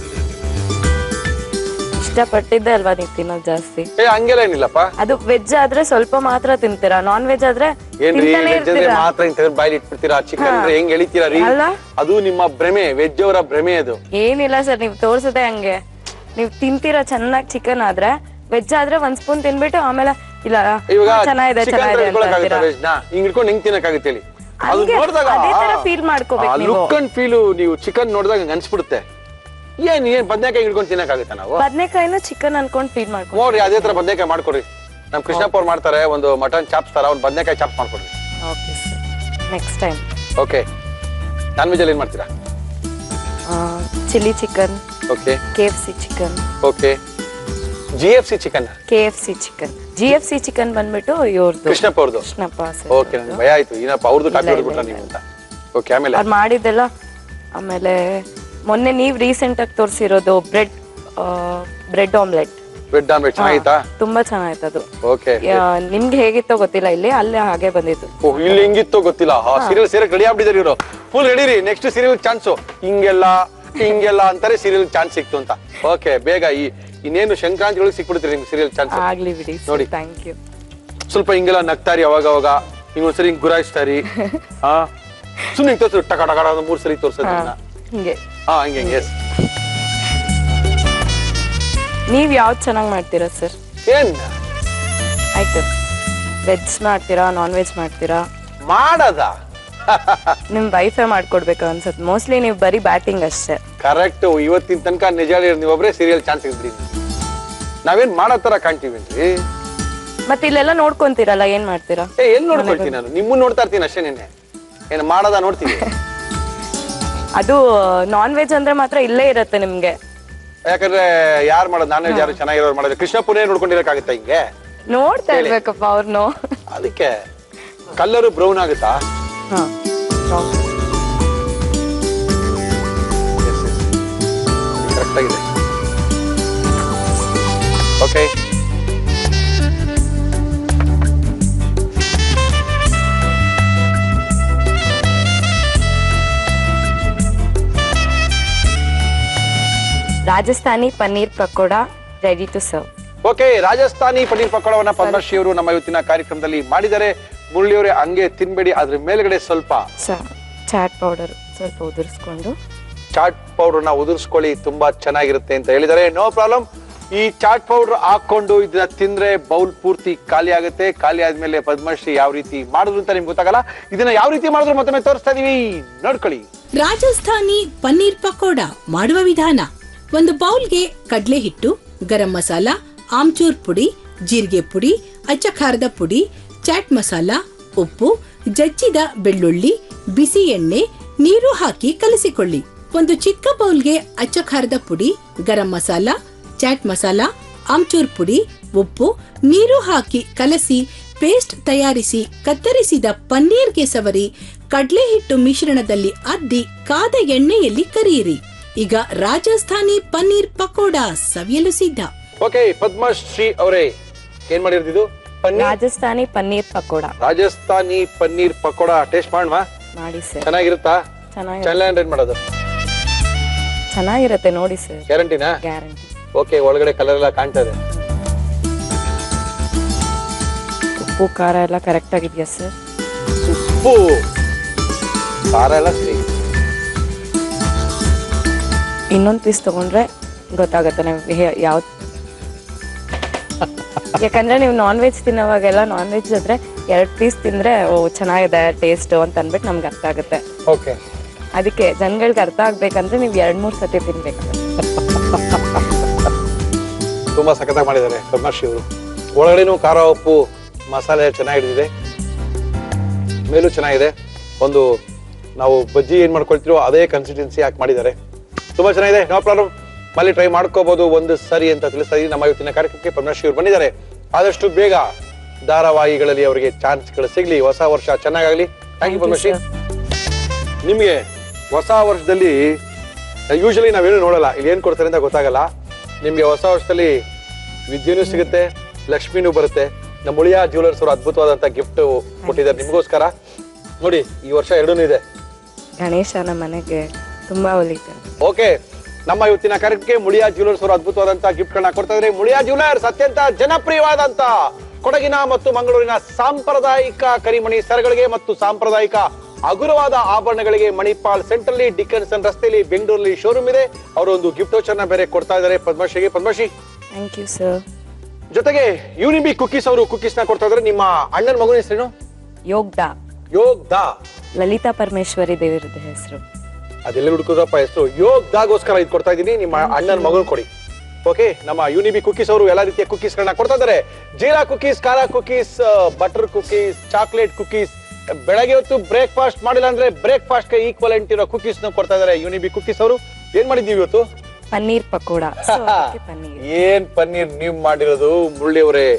ಇಷ್ಟಪಟ್ಟಿದ್ದೆ ಅಲ್ವಾ ನೀವು ತಿನ್ನೋದು ಜಾಸ್ತಿ? ಹಂಗೆಲ್ಲ ಏನಿಲ್ಲಪ್ಪ. ಅದು ವೆಜ್ ಆದ್ರೆ ಸ್ವಲ್ಪ ಮಾತ್ರ ತಿಂತೀರಾ, ನಾನ್ ವೆಜ್ ಆದ್ರೆ ಏನ್ರಿ ವೆಜ್ ಅಂದ್ರೆ ಮಾತ್ರ ಇಂತ ಬಾಯ್ಲಿ ಇಟ್ಬಿಡ್ತೀರಾ? ಚಿಕನ್ ಅಂದ್ರೆ ಹೆಂಗ್ ಎಳಿತೀರಾ ರೀ? ಅದು ನಿಮ್ಮ ಭ್ರಮೆ, ವೆಜ್ ಅವರ ಭ್ರಮೆ ಅದು. ಏನಿಲ್ಲ ಸರ್, ನೀವು ತೋರ್ಸದೆ ಹಂಗೆ. ನೀವು ತಿಂತೀರಾ ಚೆನ್ನಾಗಿ ಚಿಕನ್ ಆದ್ರೆ, ವೆಜ್ ಆದ್ರೆ 1 ಸ್ಪೂನ್ ತಿನ್ಬಿಟ್ಟು ಆಮೇಲೆ ಇಲ್ಲ ಚೆನ್ನಾಗಿದೆ ಚೆನ್ನಾಗಿದೆ ಅಂತ ಹಿಂಗ್ ಇಟ್ಕೊಂಡು ಹೆಂಗ್ ತಿನ್ನಕ್ಕಾಗುತ್ತೆ ಹೇಳಿ? ಅದು ನೋಡಿದಾಗ ಫೀಲ್ ಮಾಡ್ಕೋಬೇಕು. ಲುಕ್ ಅಂಡ್ ಫೀಲ್ ನೀವು ಚಿಕನ್ ನೋಡಿದಾಗ ಅನ್ಸ್ಬಿಡುತ್ತೆ. ಏನ್ ಬದ್ನೆಕಾಯಿ ಹಿಡ್ಕೊಂಡು ತಿನ್ನಕ್ಕಾಗುತ್ತೆ? ನಾವು ಬದ್ನೆಕಾಯಿನ ಚಿಕನ್ ಅನ್ಕೊಂಡ್ ಫೀಲ್ ಮಾಡ್ಕೊ ನೋಡ್ರಿ, ಅದೇ ತರ ಬದ್ನೆಕಾಯಿ ಮಾಡ್ಕೊಡ್ರಿ. ನಮ್ ಕೃಷ್ಣಪ್ಪ ಅವ್ರು ಮಾಡ್ತಾರೆ ಒಂದು ಮಟನ್ ಚಾಪ್ಸ್ ತರ, ಒಂದು ಬದ್ನೆಕಾಯಿ ಚಾಪ್ಸ್ ಮಾಡ್ಕೊಡ್ರಿ. Okay sir, next time. Okay. Non veg ಅಲ್ಲಿ ಏನ್ ಮಾಡ್ತೀರಾ? Chilli chicken. Okay. KFC chicken. Okay. GFC chicken. KFC chicken. GFC chicken ಬಂದ್ಬಿಟ್ಟು ಇವ್ರದ್ದು, ಕೃಷ್ಣಪ್ಪ ಅವ್ರದ್ದು. ಕೃಷ್ಣಪ್ಪ ಸರ್. ಓಕೆ, ನನಗೆ ಭಯ ಆಯ್ತು ಏನಪ್ಪ ಅವ್ರದ್ದು ಕಾಪಿ ಹೊಡ್ಬಿಟ್ರ ನೀವು ಅಂತ. ಓಕೆ. ಆಮೇಲೆ ಅವ್ರು ಮಾಡಿದ್ದೆಲ್ಲ. ಆಮೇಲೆ ಮೊನ್ನೆ ನೀವು ರೀಸೆಂಟ್ ಆಗಿ ತೋರಿಸಿರೋದು ಬ್ರೆಡ್ ಆಮ್ಲೆಟ್. ಬ್ರೆಡ್ ಆಮ್ಲೆಟ್ ಚೆನ್ನಾಗಿತ್ತಾ? ತುಂಬಾ ಚೆನ್ನಾಗಿತ್ತು ಅದು. ಓಕೆ. ನಿಮ್ಗೆ ಹೇಗಿತ್ತೋ ಗೊತ್ತಿಲ್ಲ, ಇಲ್ಲಿ ಅಲ್ಲೇ ಹಾಗೆ ಬಂದಿತ್ತು. ಓಹ್, ಇಲ್ಲಿ ಹೆಂಗಿತ್ತೋ ಗೊತ್ತಿಲ್ಲ. ಸೀರಿಯಲ್ ಸೇರಕ್ ರೆಡಿ ಆಗ್ಬಿಟ್ಟಿದ್ದಾರೆ ಇವರು. ಫುಲ್ ರೆಡಿ ರೀ, ನೆಕ್ಸ್ಟ್ ಸೀರಿಯಲ್ ಚಾನ್ಸು. ಹಿಂಗೆಲ್ಲ ಅಂತಾರೆ ಸೀರಿಯಲ್ ಚಾನ್ಸ್ ಸಿಕ್ತು ಅಂತ. ಓಕೆ, ಬೇಗ ಇನ್ನೇನು ಸಂಕ್ರಾಂತಿ ಒಳಗೆ ಸಿಕ್ಬಿಡ್ತೀರಿ ನಿಮ್ಗೆ ಸೀರಿಯಲ್ ಚಾನ್ಸ್. ಆಗ್ಲಿ ಬಿಡಿ ನೋಡಿ. Thank you. ಸ್ವಲ್ಪ ಹಿಂಗೆಲ್ಲ ನಗ್ತಾರಿ ಅವಾಗ ಅವಾಗ, ಇನ್ನೊಂದ್ಸರಿ ಹಿಂಗ್ ಗುರಾಯಿಸ್ತಾರಿ. ಹಾ, ಸುಮ್ಮನೆ ತೋರ್ಸ್ರಿ, ಟಕ ಟಕ 3 ಸರಿ ತೋರ್ಸೋದನ್ನ ಹಿಂಗೆ. ಹಾ, ಹಿಂಗೆ. ನೀವ್ ಯಾವ್ದು ಚೆನ್ನಾಗಿ ಮಾಡ್ತೀರಾ ಸರ್? ಏನ್ ಆಯ್ತು, ವೆಜ್ ಮಾಡ್ತೀರಾ, ನಾನ್ ವೆಜ್ ಮಾಡ್ತೀರಾ? ಮಾಡದ ನಿಮ್ ವೈಫೈ ಮಾಡ್ಕೊಡ್ಬೇಕು ಅನ್ಸತ್. ಮೋಸ್ಟ್ಲಿ ನೀವು ಬರೀ ಬ್ಯಾಟಿಂಗ್ ಅಷ್ಟೇ. ಕರೆಕ್ಟ್. ಇವತ್ತಿನ ತನಕ ನಿಜ ನೀವೊಬ್ರೆ ಸೀರಿಯಲ್ ಚಾನ್ಸ್ ಇದ್ರಿ. ನಾವೇನ್ ಮಾಡೋ ತರ ಕಾಣ್ತೀವೇನ್ರಿ? ಮತ್ತೆ ಇಲ್ಲೆಲ್ಲ ನೋಡ್ಕೊಂತೀರಲ್ಲ ಏನ್ ಮಾಡ್ತೀರಾ? ಎಲ್ಲಿ ನೋಡ್ಕೊಳ್ತೀನಿ ನಾನು, ನಿಮ್ಮನ್ನ ನೋಡ್ತಾ ಇರ್ತೀನಿ ಅಷ್ಟೇ. ನಿನ್ನೆ ಏನು ಮಾಡೋದ ನೋಡ್ತೀನಿ. ಅದು ನಾನ್ ವೆಜ್ ಅಂದ್ರೆ ಮಾತ್ರ ಇಲ್ಲೇ ಇರತ್ತೆ ನಿಮ್ಗೆ. ಯಾಕಂದ್ರೆ ಯಾರು ಮಾಡೋದು, ನಾನ್ ವೆಜ್ ಯಾರು ಚೆನ್ನಾಗಿರೋರು ಮಾಡೋದು. ಕೃಷ್ಣಪ್ಪನೇ ನೋಡ್ಕೊಂಡಿರಕ್ಕಾಗತ್ತಾ ಹಿಂಗೆ? ನೋಡ್ತಾ ಇರ್ಬೇಕಪ್ಪ ಅವ್ರನ್ನು. ಅದಕ್ಕೆ ಕಲ್ಲರು ಬ್ರೌನ್ ಆಗುತ್ತಾ? ಕರೆಕ್ಟ್ ಆಗಿದೆ. Okay, Rajasthani paneer pakoda ready to serve. Okay, Rajasthani paneer ಪಕೋಡವನ್ನ ಪದ್ಮಶ್ರೀ ಅವರು ನಮ್ಮ ಇವತ್ತಿನ ಕಾರ್ಯಕ್ರಮದಲ್ಲಿ ಮಾಡಿದ್ದಾರೆ. ಮುರಳಿಯವರೇ ಹಂಗೆ ತಿನ್ಬೇಡಿ, ಅದ್ರ ಮೇಲ್ಗಡೆ ಸ್ವಲ್ಪ ಚಾಟ್ ಪೌಡರ್ ಸ್ವಲ್ಪ ಉದುರಿಸ್ಕೊಂಡು, ಚಾಟ್ ಪೌಡರ್ನ ಉದುರಿಸ್ಕೊಳ್ಳಿ, ತುಂಬಾ ಚೆನ್ನಾಗಿರುತ್ತೆ ಅಂತ ಹೇಳಿದ್ದಾರೆ. No problem. ಈ ಚಾಟ್ ಪೌಡರ್ ಹಾಕೊಂಡು ಇದನ್ನ ತಿಂದ್ರೆ ಬೌಲ್ ಪೂರ್ತಿ ಖಾಲಿ ಆಗುತ್ತೆ. ಖಾಲಿ ಆದ್ಮೇಲೆ ಪದ್ಮಶ್ರೀ ಯಾವ ರೀತಿ ಮಾಡಿದ್ರು ಅಂತ ನಿಮ್ಗೆ ಗೊತ್ತಾಗಲ್ಲ. ಇದನ್ನ ಯಾವ ರೀತಿ ಮಾಡಿದ್ರು ಮತ್ತೊಮ್ಮೆ ತೋರಿಸ್ತಾ ಇದೀವಿ, ನೋಡ್ಕೊಳ್ಳಿ. ರಾಜಸ್ಥಾನಿ ಪನ್ನೀರ್ ಪಕೋಡ ಮಾಡುವ ವಿಧಾನ: ಒಂದು ಬೌಲ್ಗೆ ಕಡಲೆ ಹಿಟ್ಟು, ಗರಂ ಮಸಾಲ, ಆಮ್ಚೂರ್ ಪುಡಿ, ಜೀರಿಗೆ ಪುಡಿ, ಅಚ್ಚ ಖಾರದ ಪುಡಿ, ಚಾಟ್ ಮಸಾಲ, ಉಪ್ಪು, ಜಜ್ಜಿದ ಬೆಳ್ಳುಳ್ಳಿ, ಬಿಸಿ ಎಣ್ಣೆ, ನೀರು ಹಾಕಿ ಕಲಸಿಕೊಳ್ಳಿ. ಒಂದು ಚಿಕ್ಕ ಬೌಲ್ಗೆ ಅಚ್ಚ ಖಾರದ ಪುಡಿ, ಗರಂ ಮಸಾಲ, ಚಾಟ್ ಮಸಾಲ, ಆಮ್ಚೂರ್ ಪುಡಿ, ಉಪ್ಪು, ನೀರು ಹಾಕಿ ಕಲಸಿ ಪೇಸ್ಟ್ ತಯಾರಿಸಿ ಕತ್ತರಿಸಿದ ಪನ್ನೀರ್ಗೆ ಸವರಿ ಕಡಲೆ ಹಿಟ್ಟು ಮಿಶ್ರಣದಲ್ಲಿ ಅದ್ದಿ ಕಾದ ಎಣ್ಣೆಯಲ್ಲಿ ಕರಿಯಿರಿ. ಈಗ ರಾಜಸ್ಥಾನಿ ಪನ್ನೀರ್ ಪಕೋಡ ಸವಿಯಲು ಸಿದ್ಧ. ಓಕೆ, ಪದ್ಮಶ್ರೀ ಅವರೇ ಏನ್ ಮಾಡಿರೋದು? ರಾಜಸ್ಥಾನಿ ಪನ್ನೀರ್ ಪಕೋಡ. ರಾಜಸ್ಥಾನಿ ಪನ್ನೀರ್ ಪಕೋಡ ಟೇಸ್ಟ್ ಮಾಡುವ. ಮಾಡಿ ಸರ್. ಚೆನ್ನಾಗಿರುತ್ತಾ? ಚೆನ್ನಾಗಿ ಮಾಡೋದು ಚೆನ್ನಾಗಿರುತ್ತೆ ನೋಡಿ ಸರ್. ಗ್ಯಾರಂಟಿನಾ? ಗ್ಯಾರಂಟಿ. ಓಕೆ, ಒಳಗಡೆ ಕಲರ್ ಎಲ್ಲ ಕಾಣ್ತಾ ಇದೆ. ಉಪ್ಪು ಖಾರ ಎಲ್ಲ ಕರೆಕ್ಟ್ ಆಗಿದೆಯಾ ಸರ್? ಉಪ್ಪು ಖಾರ ಎಲ್ಲ ಸರಿ. ಇನ್ನೊಂದು ಪೀಸ್ ತಗೊಂಡ್ರೆ ಗೊತ್ತಾಗತ್ತೆ ನೀವು ಯಾವ, ಯಾಕಂದ್ರೆ ನೀವು ನಾನ್ ವೆಜ್ ತಿನ್ನೋವಾಗೆಲ್ಲ ನಾನ್ ವೆಜ್ ಆದ್ರೆ 2 ಪೀಸ್ ತಿಂದ್ರೆ ಓ ಚೆನ್ನಾಗಿದೆ ಟೇಸ್ಟ್ ಅಂತ ಅನ್ಬಿಟ್ಟು ನಮ್ಗೆ ಅರ್ಥ ಆಗುತ್ತೆ. ಓಕೆ, ಅದಕ್ಕೆ ಜನಗಳಿಗೆ ಅರ್ಥ ಆಗ್ಬೇಕಂದ್ರೆ ನೀವು 2-3 ಸತಿ ತಿನ್ಬೇಕಾಗುತ್ತೆ. ತುಂಬಾ ಸಖತ್ತಾಗಿ ಮಾಡಿದ್ದಾರೆ ಪದ್ಮಶ್ರೀ ಅವರು. ಒಳಗಡೆನೂ ಖಾರ ಉಪ್ಪು ಮಸಾಲೆ ಚೆನ್ನಾಗಿ ಹಿಡಿದಿದೆ, ಮೇಲೂ ಚೆನ್ನಾಗಿದೆ. ಒಂದು ನಾವು ಬಜ್ಜಿ ಏನ್ ಮಾಡ್ಕೊಳ್ತೀರೋ ಅದೇ ಕನ್ಸಿಸ್ಟೆನ್ಸಿ ಹಾಕಿ ಮಾಡಿದ್ದಾರೆ. ತುಂಬಾ ಚೆನ್ನಾಗಿದೆ. ನೋ ಪ್ರಾಬ್ಲಮ್, ಮಲ್ಲಿ ಟ್ರೈ ಮಾಡ್ಕೋಬಹುದು ಒಂದು ಸರಿ ಅಂತ ತಿಳಿಸ್ತಾ ಇದ್ದೀನಿ. ನಮ್ಮ ಇವತ್ತಿನ ಕಾರ್ಯಕ್ರಮಕ್ಕೆ ಪದ್ಮಶ್ರೀ ಅವರು ಬಂದಿದ್ದಾರೆ. ಆದಷ್ಟು ಬೇಗ ಧಾರಾವಾಹಿಗಳಲ್ಲಿ ಅವರಿಗೆ ಚಾನ್ಸ್ಗಳು ಸಿಗ್ಲಿ, ಹೊಸ ವರ್ಷ ಚೆನ್ನಾಗಾಗ್ಲಿ. Thank you Padmashri. ನಿಮ್ಗೆ ಹೊಸ ವರ್ಷದಲ್ಲಿ ಯೂಶಲಿ ನಾವೇನು ನೋಡಲ್ಲ, ಇಲ್ಲಿ ಏನ್ ಕೊಡ್ತಾರೆ ಅಂತ ಗೊತ್ತಾಗಲ್ಲ. ನಿಮ್ಗೆ ಹೊಸ ವರ್ಷದಲ್ಲಿ ವಿದ್ಯೆನೂ ಸಿಗುತ್ತೆ, ಲಕ್ಷ್ಮಿನೂ ಬರುತ್ತೆ. ನಮ್ಮ ಉಳಿಯಾ ಜ್ಯುವೆಲರ್ಸ್ ಅವರು ಅದ್ಭುತವಾದಂತ ಗಿಫ್ಟ್ ಕೊಟ್ಟಿದ್ದಾರೆ ನಿಮ್ಗೋಸ್ಕರ. ನೋಡಿ, ಈ ವರ್ಷ 2 ಇದೆ. ಗಣೇಶನ ಮನೆಗೆ ತುಂಬಾ ಒಲಿತಾರೆ. ಓಕೆ, ನಮ್ಮ ಇವತ್ತಿನ ಕಾರ್ಯಕ್ರಮಕ್ಕೆ ಮುಳಿಯಾ ಜ್ಯುವೆಲರ್ಸ್ ಅವರು ಅದ್ಭುತವಾದಂತ ಗಿಫ್ಟ್ ಗಳನ್ನ ಕೊಡ್ತಾ ಇದ್ದಾರೆ. ಮುಳಿಯಾ ಜ್ಯುವೆಲರ್ಸ್ ಅತ್ಯಂತ ಜನಪ್ರಿಯವಾದಂತ ಕೊಡಗಿನ ಮತ್ತು ಮಂಗಳೂರಿನ ಸಾಂಪ್ರದಾಯಿಕ ಕರಿಮಣಿ ಸರಗಳಿಗೆ ಮತ್ತು ಸಾಂಪ್ರದಾಯಿಕ ಹಗುರವಾದ ಆಭರಣಗಳಿಗೆ ಮಣಿಪಾಲ್ ಸೆಂಟ್ರಲ್ಲಿ ಡಿಕನ್ಸನ್ ರಸ್ತೆಯಲ್ಲಿ ಬೆಂಗಳೂರಲ್ಲಿ ಶೋರೂಮ್ ಇದೆ. ಅವರು ಒಂದು ಗಿಫ್ಟ್ ವೋಚರ್ನ ಬೇರೆ ಕೊಡ್ತಾ ಇದ್ದಾರೆ ಪದ್ಮಶ್ರೀಗೆ. Padmashri, thank you sir. ಜೊತೆಗೆ ಯುನಿಬಿ ಕುಕೀಸ್ ಅವರು ಕುಕೀಸ್ ನ ಕೊಡ್ತಾ ಇದ್ದಾರೆ. ನಿಮ್ಮ ಅಣ್ಣನ ಮಗನ ಹೆಸರೇನು? ಯೋಗ್ದಾ. ಯೋಗ್ದಾ. ಲಲಿತಾ ಪರಮೇಶ್ವರಿ ದೇವಿರದ ಹೆಸರು. ಅದೆಲ್ಲ ಹುಡುಕರಪ್ಪ ಹೆಸರು. ಯೋಗ್ದಾಗೋಸ್ಕರ ಇದು ಕೊಡ್ತಾ ಇದ್ದೀನಿ. ನಿಮ್ಮ ಅಣ್ಣನ ಮಗನ್ ಕೊಡಿ. ಓಕೆ, ನಮ್ಮ ಯುನಿಬಿ ಕುಕೀಸ್ ಅವರು ಎಲ್ಲಾ ರೀತಿಯ ಕುಕೀಸ್ ಗಳನ್ನ ಕೊಡ್ತಾ ಇದ್ದಾರೆ. ಜೀರಾ ಕುಕೀಸ್, ಖಾರ cookies, butter cookies, chocolate cookies. ಬೆಳಗ್ಗೆ ಹೊತ್ತು ಬ್ರೇಕ್ಫಾಸ್ಟ್ ಮಾಡಿಲ್ಲ ಅಂದ್ರೆ ಬ್ರೇಕ್ಫಾಸ್ಟ್ ಗೆ ಈಕ್ವಲೆಂಟ್ ಇರೋ ಕುಕೀಸ್ ನ ಕೊಡ್ತಾ ಇದ್ದಾರೆ ಯುನಿಬಿ ಕುಕೀಸ್ ಅವರು. ಏನ್ ಮಾಡಿದೀವಿ ಇವತ್ತು? ಪನ್ನೀರ್ ಪಕೋಡ. ಪನ್ನೀರ್. ಏನ್ ಪನ್ನೀರ್ ನೀವು ಮಾಡಿರೋದು ಮುರಳಿಯವರೇ?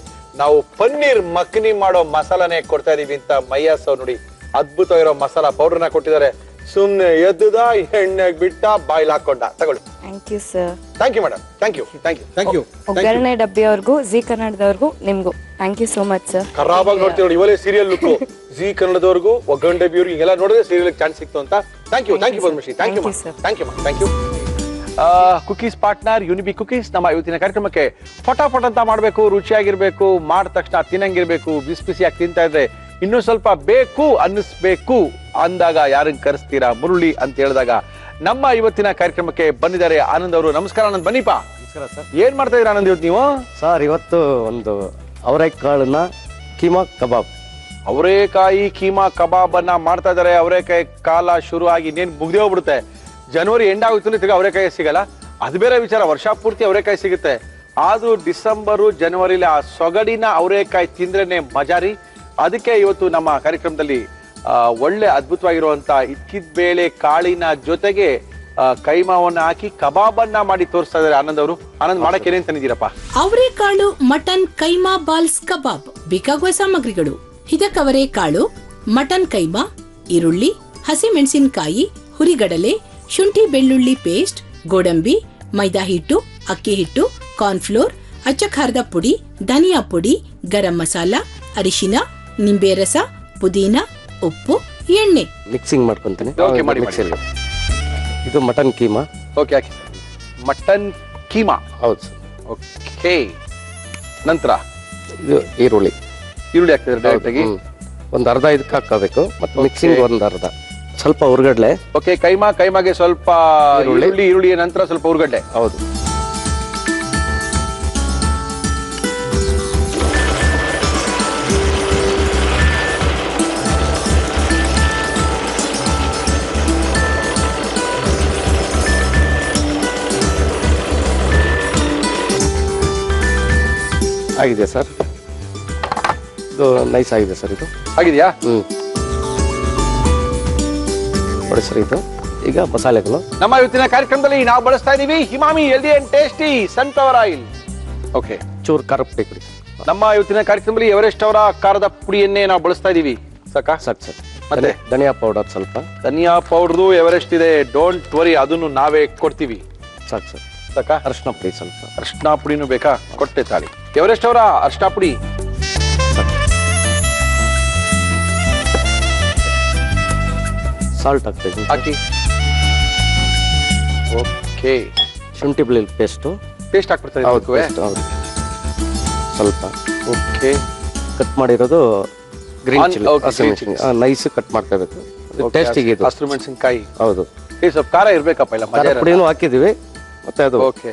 ನಾವು ಪನ್ನೀರ್ ಮಖನಿ ಮಾಡೋ ಮಸಾಲಾನೇ ಕೊಡ್ತಾ ಇದೀವಿ ಅಂತ ಮಯ್ಯಾಸ್ ಅವ್ರು ನೋಡಿ ಅದ್ಭುತವಾಗಿರೋ ಮಸಾಲಾ ಪೌಡರ್ ನ ಕೊಟ್ಟಿದ್ದಾರೆ. ಸುಮ್ನೆ ಎದ್ದುದ ಎಣ್ಣೆಗೆ ಬಿಟ್ಟ ಬಾಯ್ಲ್ ಹಾಕೊಂಡ. ತಗೊಳ್ಳಿ. Thank you sir. Thank you madam. Thank you, thank you, thank you. ಒಗ್ಗರಣೆ ಡಬ್ಬಿಯವ್ರಿಗೂ, ಜಿ ಕನ್ನಡದವ್ರಿಗೂ, ನಿಮ್ಗೂ thank you so much sir. ಖರಾಬಾಗಿ ನೋಡ್ತೀವಿ ನೋಡಿ ಇವಲೇ ಸೀರಿಯಲ್ ಲುಕ್. ಜಿ ಕನ್ನಡದವ್ರಿಗೂ ಒಗ್ಗರಣೆ ಡಬ್ಬಿಯವ್ರಿಗೆ ಹಿಂಗೆಲ್ಲ ನೋಡಿದ್ರೆ ಸೀರಿಯಲ್ ಚಾನ್ಸ್ ಸಿಕ್ತು ಅಂತ. Thank you, thank you Padmashri. Thank you, thank you, thank you. Cookies partner Unibic cookies ನಮ್ಮ ಇವತ್ತಿನ ಕಾರ್ಯಕ್ರಮಕ್ಕೆ ಫಟಾಫಟ್ ಅಂತ ಮಾಡಬೇಕು, ರುಚಿಯಾಗಿರ್ಬೇಕು, ಮಾಡಿದ ತಕ್ಷಣ ತಿನ್ನಂಗಿರ್ಬೇಕು, ಬಿಸಿ ಬಿಸಿಯಾಗಿ ತಿಂತಾ ಇದ್ರೆ ಇನ್ನೂ ಸ್ವಲ್ಪ ಬೇಕು ಅನ್ನಿಸ್ಬೇಕು ಅಂದಾಗ ಯಾರನ್ನ ಕರೆಸ್ತೀರಾ? ಮುರುಳಿ ಅಂತ ಹೇಳಿದಾಗ ನಮ್ಮ ಇವತ್ತಿನ ಕಾರ್ಯಕ್ರಮಕ್ಕೆ ಬಂದಿದ್ದಾರೆ ಆನಂದ್ ಅವರು. ನಮಸ್ಕಾರ ಆನಂದ್, ಬನ್ನಿಪ್ಪ. ನಮಸ್ಕಾರ ಸರ್. ಏನ್ ಮಾಡ್ತಾ ಇದ್ದೀರಾ ಆನಂದ್ ಇವತ್ತು ನೀವು? ಸರ್, ಇವತ್ತು ಒಂದು ಅವರೆಕಾಳನ್ನ ಕೀಮಾ ಕಬಾಬ್. ಅವರೆಕಾಯಿ ಕೀಮಾ ಕಬಾಬ್ ಅನ್ನ ಮಾಡ್ತಾ ಇದಾರೆ. ಅವರೆಕಾಯಿ ಕಾಲ ಶುರು ಆಗಿ ಇನ್ನೇನು ಮುಗ್ದೇ ಹೋಗ್ಬಿಡುತ್ತೆ. ಜನವರಿ ಎಂಡ್ ಆಗುತ್ತೆ, ತಿರ್ಗಿ ಅವರೆಕಾಯಿ ಸಿಗಲ್ಲ. ಅದು ಬೇರೆ ವಿಚಾರ. ವರ್ಷ ಪೂರ್ತಿ ಅವರೆಕಾಯಿ ಸಿಗುತ್ತೆ. ಆದ್ರೂ ಡಿಸೆಂಬರು ಜನವರಿಲಿ ಆ ಸೊಗಡಿನ ಅವರೇಕಾಯಿ ತಿಂದ್ರೇನೆ ಮಜಾರಿ. ಅದಕ್ಕೆ ಇವತ್ತು ನಮ್ಮ ಕಾರ್ಯಕ್ರಮದಲ್ಲಿ ಒಳ್ಳೆ ಅದ್ಭುತವಾಗಿರುವಂತ ಇಕ್ಕಿದ ಬೇಳೆ ಕಾಳಿನ ಜೊತೆಗೆ ಕೈಮಾವನ್ನ ಹಾಕಿ ಕಬಾಬನ್ನ ಮಾಡಿ ತೋರಿಸ್ತಾ ಇದಾರೆ ಆನಂದ್ ಅವರು. ಆನಂದ್ ಮಾಡಕ್ಕೆ ಏನೇನ್ ತಂದಿದ್ದೀರಪ್ಪ? ಅವರೆಕಾಳು ಮಟನ್ ಕೈಮಾ ಬಾಲ್ಸ್ ಕಬಾಬ್. ಬೇಕಾಗುವ ಸಾಮಗ್ರಿಗಳು: ಹಿದಕವರೆಕಾಳು, ಮಟನ್ ಕೈಮಾ, ಈರುಳ್ಳಿ, ಹಸಿಮೆಣಸಿನಕಾಯಿ, ಹುರಿಗಡಲೆ, ಶುಂಠಿ ಬೆಳ್ಳುಳ್ಳಿ ಪೇಸ್ಟ್, ಗೋಡಂಬಿ, ಮೈದಾ ಹಿಟ್ಟು, ಅಕ್ಕಿ ಹಿಟ್ಟು, ಕಾರ್ನ್ಫ್ಲೋರ್, ಅಚ್ಚ ಖಾರದ ಪುಡಿ, ಧನಿಯಾ ಪುಡಿ, ಗರಂ ಮಸಾಲ, ಅರಿಶಿನ, ನಿಂಬೆ ರಸ, ಪುದೀನ, ಉಪ್ಪು, ಎಣ್ಣೆ. ಮಿಕ್ಸಿಂಗ್ ಮಾಡ್ಕೊಂತೀನಿ. Okay, ಮಾಡಿ, ಮಿಕ್ಸಿಯಲ್ಲಿ. ಇದು ಮಟನ್ ಕೀಮಾ. ಓಕೆ, ಹಾಕಿ ಮಟನ್ ಕೀಮಾ. ಹೌದು ಸರ್. ಓಕೆ, ನಂತರ ಇದು ಈರುಳ್ಳಿ ಹಾಕ್ತಿದ್ರೆ ಡೈರೆಕ್ಟ್ ಆಗಿ ಒಂದು ಅರ್ಧ ಇದಕ್ಕೆ ಹಾಕಬೇಕು, ಮತ್ತೆ ಮಿಕ್ಸಿಂಗ್ ಒಂದು ಅರ್ಧ, ಸ್ವಲ್ಪ ಹುರ್ಗಡ್ಲೆ. ಓಕೆ, ಕೈಮಾಗೆ ಸ್ವಲ್ಪ ಈರುಳ್ಳಿ ನಂತರ ಸ್ವಲ್ಪ ಹುರ್ಗಡ್ಲೆ. ಹೌದು. ಆಗಿದೆ ಸರ್, ಇದು ನೈಸ್ ಆಗಿದೆ ಸರ್. ಇದು ಆಗಿದೆಯಾ? ನೋಡಿ ಸರ್, ಇದು ಈಗ ಮಸಾಲೆಗಳು. ನಮ್ಮ ಇವತ್ತಿನ ಕಾರ್ಯಕ್ರಮದಲ್ಲಿ ನಾವು ಬಳಸ್ತಾ ಇದೀವಿ Emami healthy and tasty sunflower oil. Okay, ಚೂರು ಖಾರ ಪುಡಿ ಕೊಡಿ. ನಮ್ಮ ಇವತ್ತಿನ ಕಾರ್ಯಕ್ರಮದಲ್ಲಿ ಎವರೆಸ್ಟ್ ಅವರ ಖಾರದ ಪುಡಿಯನ್ನೇ ನಾವು ಬಳಸ್ತಾ ಇದೀವಿ. ಸಾಕು ಸರ್. ಮತ್ತೆ ಧನಿಯಾ ಪೌಡರ್ ಸ್ವಲ್ಪ. ಧನಿಯಾ ಪೌಡರ್ ಎವರೆಸ್ಟ್ ಇದೆ, ಡೋಂಟ್ ವರಿ, ಅದನ್ನು ನಾವೇ ಕೊಡ್ತೀವಿ. ಸಾಕು ಸರ್. ಸಾಕಾ? ಅರಿಶಿನ ಪುಡಿ ಸ್ವಲ್ಪ. ಅರಿಶಿನ ಪುಡಿನೂ ಬೇಕಾ? ಕೊಟ್ಟೆ ತಾಳಿ. ಎವರೆಸ್ಟ್ ಅವರ ಅರಿಶಿನ ಪುಡಿ. ಸಾಲ್ಟ್ ಹಾಕ್ಬೇಕು ಹಾಕಿ. ಓಕೆ, ಶುಂಠಿ ಬೆಳ್ಳುಳ್ಳಿ ಪೇಸ್ಟು. ಪೇಸ್ಟ್ ಹಾಕ್ಬಿಡ್ತಾರೆ. ಹೌದು, ಸ್ವಲ್ಪ. ಓಕೆ, ಕಟ್ ಮಾಡಿರೋದು ಗ್ರೀನ್ ಚಿಲ್ಲಿ, ನೈಸ್ ಕಟ್ ಮಾಡ್ಕೋಬೇಕು. ಟೇಸ್ಟಿಗೆ ಇದು ಹಸಿರು ಮೆಣಸಿನಕಾಯಿ. ಹೌದು. ಸ್ವಲ್ಪ ಖಾರ ಇರ್ಬೇಕಪ್ಪ, ಇಲ್ಲ ಖಾರ ಪುಡಿನೂ ಹಾಕಿದೀವಿ. ಮತ್ತೆ ಅದು ಓಕೆ,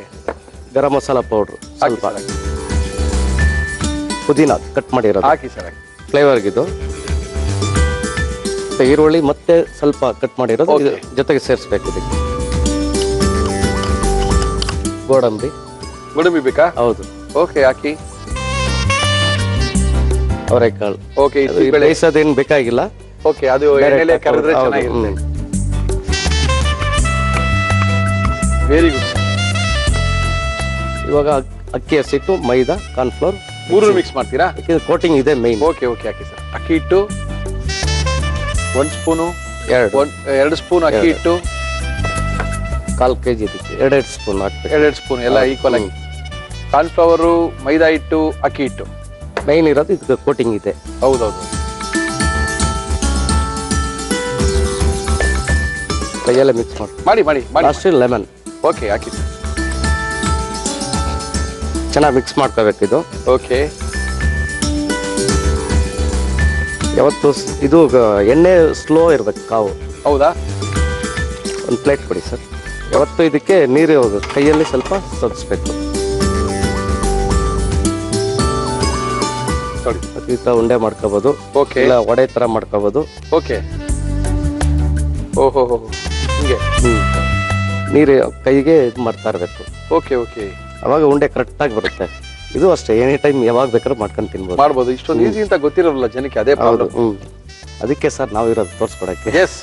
ಗರಂ ಮಸಾಲ ಪೌಡ್ರು ಸ್ವಲ್ಪ, ಪುದೀನ ಕಟ್ ಮಾಡಿರೋದು ಹಾಕಿ ಸರ್. ಫ್ಲೇವರ್ಗಿದು. ಮತ್ತೆ ಈರುಳ್ಳಿ ಮತ್ತೆ ಸ್ವಲ್ಪ ಕಟ್ ಮಾಡಿರೋದು ಇದು ಜೊತೆಗೆ ಸೇರಿಸ್ಬೇಕು. ಇದಕ್ಕೆ ಗೋಡಂಬಿ ಬೇಕಾ? ಹೌದು. ಓಕೆ, ಹಾಕಿ. ಅವರೆಕಾಳು. ಓಕೆ, ಬೇಯಿಸೋದೇನು ಬೇಕಾಗಿಲ್ಲ. ಓಕೆ, ಅದು ಎಣ್ಣೆಲೆ ಕರೆದ್ರೆ ಚೆನ್ನಾಗಿರುತ್ತೆ. Very good. ಇವಾಗ ಅಕ್ಕಿ ಹಸಿಟ್ಟು, ಮೈದಾ, ಕಾರ್ನ್ಫ್ಲೋರ್ ಮೂರು ಮಿಕ್ಸ್ ಮಾಡ್ತೀರಾ? ಕೋಟಿಂಗ್ ಇದೆ ಮೈನ್. ಓಕೆ, ಹಾಕಿ ಸರ್. ಅಕ್ಕಿ ಹಿಟ್ಟು 1 ಸ್ಪೂನು, 2 ಸ್ಪೂನ್ ಅಕ್ಕಿ ಹಿಟ್ಟು, 1/4 kg ಇದಕ್ಕೆ 2 ಸ್ಪೂನ್ ಹಾಕ್ಬೇಕು. 2 ಸ್ಪೂನ್ ಎಲ್ಲ ಈಕ್ವಲ್ ಆಗಿ. ಕಾರ್ನ್ಫ್ಲವರು, ಮೈದಾ ಹಿಟ್ಟು, ಅಕ್ಕಿ ಹಿಟ್ಟು ಮೈನ್ ಇರೋದು. ಇದಕ್ಕೆ ಕೋಟಿಂಗ್ ಇದೆ. ಹೌದೌದು. ಕೈಯೆಲ್ಲ ಮಿಕ್ಸ್ ಮಾಡಿ. Last lemon. ಓಕೆ, ಹಾಕಿ ಸರ್. ಚೆನ್ನಾಗಿ ಮಿಕ್ಸ್ ಮಾಡ್ಕೋಬೇಕು ಇದು. ಓಕೆ, ಯಾವತ್ತು ಇದು ಎಣ್ಣೆ ಸ್ಲೋ ಇರ್ಬೇಕು ಕಾವು. ಹೌದಾ? ಒಂದು ಪ್ಲೇಟ್ ಕೊಡಿ ಸರ್. ಯಾವತ್ತು ಇದಕ್ಕೆ ನೀರು ಕೈಯಲ್ಲಿ ಸ್ವಲ್ಪ ಸೋದಿಸ್ಬೇಕು. ಈ ತರ ಉಂಡೆ ಮಾಡ್ಕೋಬಹುದು. ಓಕೆ, ಇಲ್ಲ ವಡೆ ತರ ಮಾಡ್ಕೋಬಹುದು. ಓಕೆ. ಓಹೋ, ಹಿಂಗೆ ನೀರು ಕೈಗೆ ಇದು ಮಾಡ್ತಾ ಇರ್ಬೇಕು. ಓಕೆ. ಅವಾಗ ಉಂಡೆ ಕರೆಕ್ಟ್ ಆಗಿ ಬರುತ್ತೆ. ಇದು ಅಷ್ಟೇ, ಎನಿ ಟೈಮ್ ಯಾವಾಗ ಬೇಕಾದ್ರೂ ಮಾಡ್ಕೊಂಡು ತಿನ್ಬೋದು. ಮಾಡ್ಬೋದು. ಇಷ್ಟೊಂದು ಈಸಿ ಅಂತ ಗೊತ್ತಿರೋಲ್ಲ ಜನಕ್ಕೆ, ಅದೇ ಪ್ರಾಬ್ಲಮ್. ಅದಕ್ಕೆ ಸರ್ ನಾವಿರೋದು ತೋರಿಸ್ಕೊಡಕ್ಕೆ. ಎಸ್,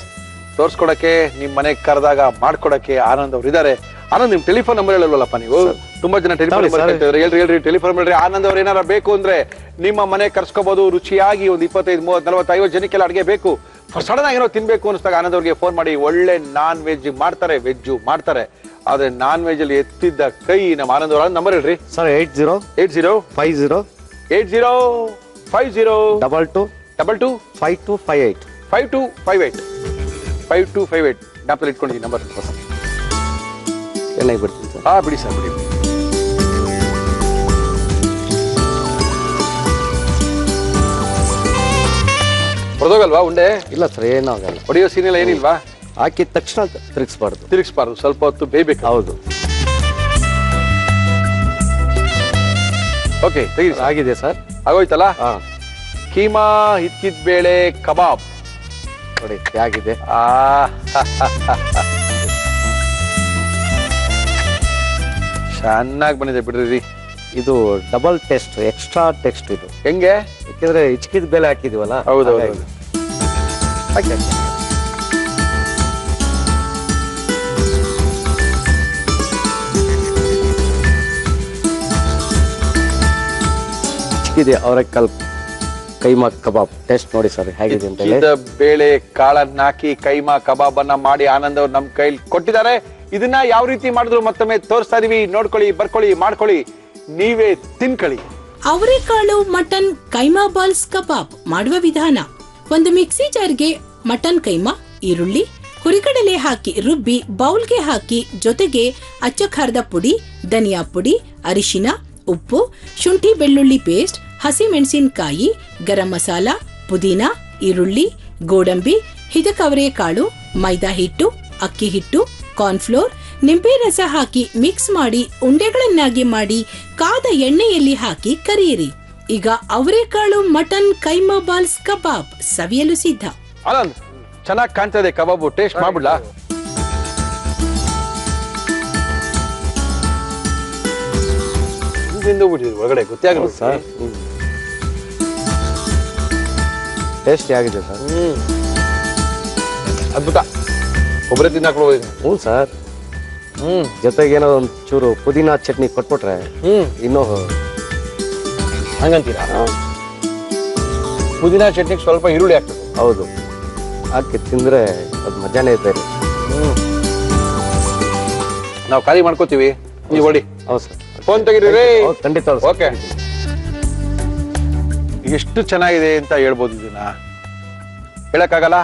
ತೋರ್ಸ್ಕೊಡಕ್ಕೆ, ನಿಮ್ ಮನೆಗೆ ಕರೆದಾಗ ಮಾಡ್ಕೊಡಕ್ಕೆ ಆನಂದ್ ಅವ್ರು ಇದಾರೆ. ಆನಂದ್, ನಿಮ್ ಟೆಲಿಫೋನ್ ನಂಬರ್ ಹೇಳಲ್ವಲ್ಲಪ್ಪ ನೀವು? ತುಂಬಾ ಜನ ಟೆಲಿಫೋನ್ ನಂಬರ್ ಹೇಳ್ರಿ ಟೆಲಿಫೋನ್ ಮಾಡ್ರಿ. ಆನಂದ್ ಅವ್ರು ಏನಾರ ಬೇಕು ಅಂದ್ರೆ ನಿಮ್ಮ ಮನೆ ಕರ್ಸ್ಕೋಬಹುದು. ರುಚಿಯಾಗಿ ಒಂದು 25, 30, 40, 50 ಜನಕ್ಕೆಲ್ಲ ಅಡಿಗೆ ಬೇಕು, ಸಡನ್ ಆಗಿ ಏನೋ ತಿನ್ಬೇಕು ಅನಿಸ್ದಾಗ ಆನಂದ್ ಅವ್ರಿಗೆ ಫೋನ್ ಮಾಡಿ. ಒಳ್ಳೆ ನಾನ್ ವೆಜ್ ಮಾಡ್ತಾರೆ, ವೆಜ್ಜು ಮಾಡ್ತಾರೆ. ಆದ್ರೆ ನಾನ್ ವೆಜ್ ಅಲ್ಲಿ ಎತ್ತಿದ್ದ ಕೈ ನಮ್ಮ ಆನಂದ್ ಅವ್ರ. ನಂಬರ್ ಹೇಳ್ರಿ ಸರ್. 8050 22 5258 ಜ್ಞಾಪದಲ್ಲಿ ಇಟ್ಕೊಂಡಿದ್ದೀನಿ ನಂಬರ್. ಏನಾಗಿ ಬಿಡ್ತೀನಿ ಸರ್. ಬಿಡಿ ಸರ್, ಬಿಡಿ. ಹೊಡೆದೋಗಲ್ವಾ ಉಂಡೆ? ಇಲ್ಲ ಸರ್, ಏನೂ ಆಗಲ್ಲ. ಹೊಡೆಯೋ ಸೀನ್ ಎಲ್ಲ ಏನಿಲ್ವಾ? ಹಾಕಿದ ತಕ್ಷಣ ತಿರುಗಿಸ್ಬಾರ್ದು, ಸ್ವಲ್ಪ ಹೊತ್ತು ಬೇಯ್ಬೇಕು. ಹೌದು. ಓಕೆ, ತೆಗಿ. ಆಗಿದೆ ಸರ್. ಆಗೋಯ್ತಲ್ಲ? ಕೀಮಾ ಹಿಕ್ಕಿದ ಬೇಳೆ ಕಬಾಬ್ ನೋಡಿ ಹೇಗಿದೆ. ಚೆನ್ನಾಗಿ ಬಂದಿದೆ ಬಿಡ್ರಿ. ಇದು ಡಬಲ್ ಟೇಸ್ಟ್, ಎಕ್ಸ್ಟ್ರಾ ಟೇಸ್ಟ್ ಇದು. ಹೆಂಗೆ? ಯಾಕೆಂದ್ರೆ ಹಿಚ್ಕಿದ ಬೆಲೆ ಹಾಕಿದೀವಲ್ಲ. ಹೌದು. ಹಾಕಿ ಹಿಚ್ಕಿದೆ ಅವರೆಕಾಳು ಕೈಮಾ ಕಬಾಬ್ ಟೇಸ್ಟ್ ನೋಡಿ ಸರ್ ಹೇಗಿದೆ ಅಂತ ಹೇಳಿ. ಬೇಳೆ ಕಾಳನ್ನ ಹಾಕಿ ಕೈಮಾ ಕಬಾಬ್ ಅನ್ನ ಮಾಡಿ ಆನಂದ್ ಅವ್ರು ನಮ್ ಕೈಲಿ ಕೊಟ್ಟಿದ್ದಾರೆ. ಇದನ್ನ ಯಾವ ರೀತಿ ಮಾಡಿದ್ರು ಮತ್ತೊಮ್ಮೆ ತೋರಿಸ್ತಾ ಇದೀವಿ. ನೋಡ್ಕೊಳ್ಳಿ, ಬರ್ಕೊಳ್ಳಿ, ಮಾಡ್ಕೊಳ್ಳಿ, ನೀವೇ ತಿನ್ಕೊಳ್ಳಿ. ಅವರೆಕಾಳು ಮಟನ್ ಕೈಮಾ ಬಾಲ್ಸ್ ಕಬಾಬ್ ಮಾಡುವ ವಿಧಾನ: ಒಂದು ಮಿಕ್ಸಿ ಜಾರ್ಗೆ ಮಟನ್ ಕೈಮಾ, ಈರುಳ್ಳಿ, ಹುರಿಗಡಲೆ ಹಾಕಿ ರುಬ್ಬಿ ಬೌಲ್ಗೆ ಹಾಕಿ, ಜೊತೆಗೆ ಅಚ್ಚ ಖಾರದ ಪುಡಿ, ಧನಿಯಾ ಪುಡಿ, ಅರಿಶಿನ, ಉಪ್ಪು, ಶುಂಠಿ ಬೆಳ್ಳುಳ್ಳಿ ಪೇಸ್ಟ್, ಹಸಿಮೆಣಸಿನಕಾಯಿ, ಗರಂ ಮಸಾಲ, ಪುದೀನ, ಈರುಳ್ಳಿ, ಗೋಡಂಬಿ, ಹಿದಕವರೆಕಾಳು, ಮೈದಾ ಹಿಟ್ಟು, ಅಕ್ಕಿ ಹಿಟ್ಟು, ಕಾರ್ನ್ಫ್ಲೋರ್, ನಿಂಬೆ ರಸ ಹಾಕಿ ಮಿಕ್ಸ್ ಮಾಡಿ ಉಂಡೆಗಳನ್ನಾಗಿ ಮಾಡಿ ಕಾದ ಎಣ್ಣೆಯಲ್ಲಿ ಹಾಕಿ ಕರಿಯಿರಿ. ಈಗ ಅವರೆಕಾಳು ಮಟನ್ ಕೈಮಾ ಬಾಲ್ಸ್ ಕಬಾಬ್ ಸವಿಯಲು ಸಿದ್ಧ. ಆನಂದ್, ಚೆನ್ನಾಗಿ ಕಾಣ್ತದೆ ಕಬಾಬು. ಟೇಸ್ಟ್ ಮಾಡ್ಬಿಡ್ಲಾ? ಒಳಗಡೆ ಗೊತ್ತಾಗಲ್ಲ ಸರ್. ಟೇಸ್ಟ್ ಆಗಿದೆ ಸರ್. ಅದ್ಭುತ. ಒಬ್ಬರೇ ತಿನ್ನಾಕೊಳ್ಳೋ. ಹ್ಞೂ ಸರ್. ಜೊತೆಗೆ ಏನೋ ಒಂದು ಚೂರು ಪುದೀನ ಚಟ್ನಿ ಕೊಟ್ಬಿಟ್ರೆ ಇನ್ನೂ ಹಂಗಂತೀರಾ? ಪುದೀನ ಚಟ್ನಿಗೆ ಸ್ವಲ್ಪ ಈರುಳ್ಳಿ ಹಾಕ್ಬೇಕು. ಹೌದು, ಹಾಕಿ ತಿಂದ್ರೆ ಅದು ಮಜಾನೇ ಬೇರೆ. ನಾವು ಖಾಲಿ ಮಾಡ್ಕೋತೀವಿ, ನೀವು ಹೊಡಿ. ಹೌದು ಸರ್. ಫೋನ್ ತೆಗೀರಿ. ಖಂಡಿತ. ಓಕೆ. ಎಷ್ಟು ಚೆನ್ನಾಗಿದೆ ಅಂತ ಹೇಳ್ಬೋದು. ಇದನ್ನ ಹೇಳಕ್ಕಾಗಲ್ಲ,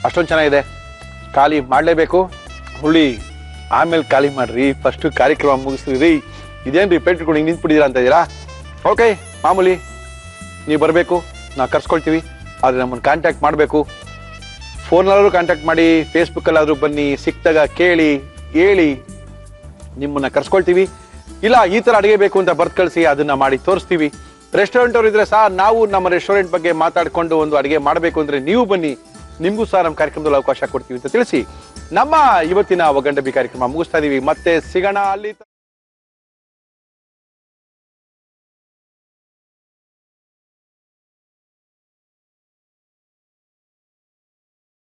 ಅಷ್ಟೊಂದು ಚೆನ್ನಾಗಿದೆ. ಖಾಲಿ ಮಾಡ್ಲೇಬೇಕು. ಹುಳಿ ಆಮೇಲೆ ಖಾಲಿ ಮಾಡ್ರಿ, ಫಸ್ಟ್ ಕಾರ್ಯಕ್ರಮ ಮುಗಿಸ್ತೀರಿ. ಇದೇನ್ರಿ ಪೇಟ್ ಇಟ್ಕೊಂಡು ಹಿಂಗೆ ನಿಂತ್ಬಿಟ್ಟಿದ್ದೀರಾ ಅಂತ ಇದ್ದೀರಾ? ಓಕೆ, ಮಾಮೂಲಿ ನೀವು ಬರಬೇಕು, ನಾವು ಕರ್ಸ್ಕೊಳ್ತೀವಿ. ಆದರೆ ನಮ್ಮನ್ನು ಕಾಂಟ್ಯಾಕ್ಟ್ ಮಾಡಬೇಕು. ಫೋನಲ್ಲಾದ್ರೂ ಕಾಂಟ್ಯಾಕ್ಟ್ ಮಾಡಿ, ಫೇಸ್ಬುಕ್ಕಲ್ಲಾದ್ರೂ ಬನ್ನಿ, ಸಿಕ್ತಾಗ ಕೇಳಿ ಹೇಳಿ, ನಿಮ್ಮನ್ನ ಕರ್ಸ್ಕೊಳ್ತೀವಿ. ಇಲ್ಲ ಈ ಥರ ಅಡುಗೆ ಬೇಕು ಅಂತ ಬರ್ತ್ ಕಳಿಸಿ, ಅದನ್ನ ಮಾಡಿ ತೋರಿಸ್ತೀವಿ. ರೆಸ್ಟೋರೆಂಟ್ ಅವ್ರು ಇದ್ರೆ ಸಹ ನಾವು ನಮ್ಮ ರೆಸ್ಟೋರೆಂಟ್ ಬಗ್ಗೆ ಮಾತಾಡ್ಕೊಂಡು ಒಂದು ಅಡುಗೆ ಮಾಡಬೇಕು ಅಂದ್ರೆ ನೀವು ಬನ್ನಿ, ನಿಮಗೂ ಸಹ ನಮ್ಮ ಕಾರ್ಯಕ್ರಮದಲ್ಲಿ ಅವಕಾಶ ಕೊಡ್ತೀವಿ ಅಂತ ತಿಳಿಸಿ ನಮ್ಮ ಇವತ್ತಿನ ಒಗಂಡಬಿ ಕಾರ್ಯಕ್ರಮ ಮುಗಿಸ್ತಾ ಇದೀವಿ. ಮತ್ತೆ ಸಿಗೋಣ ಅಲ್ಲಿ.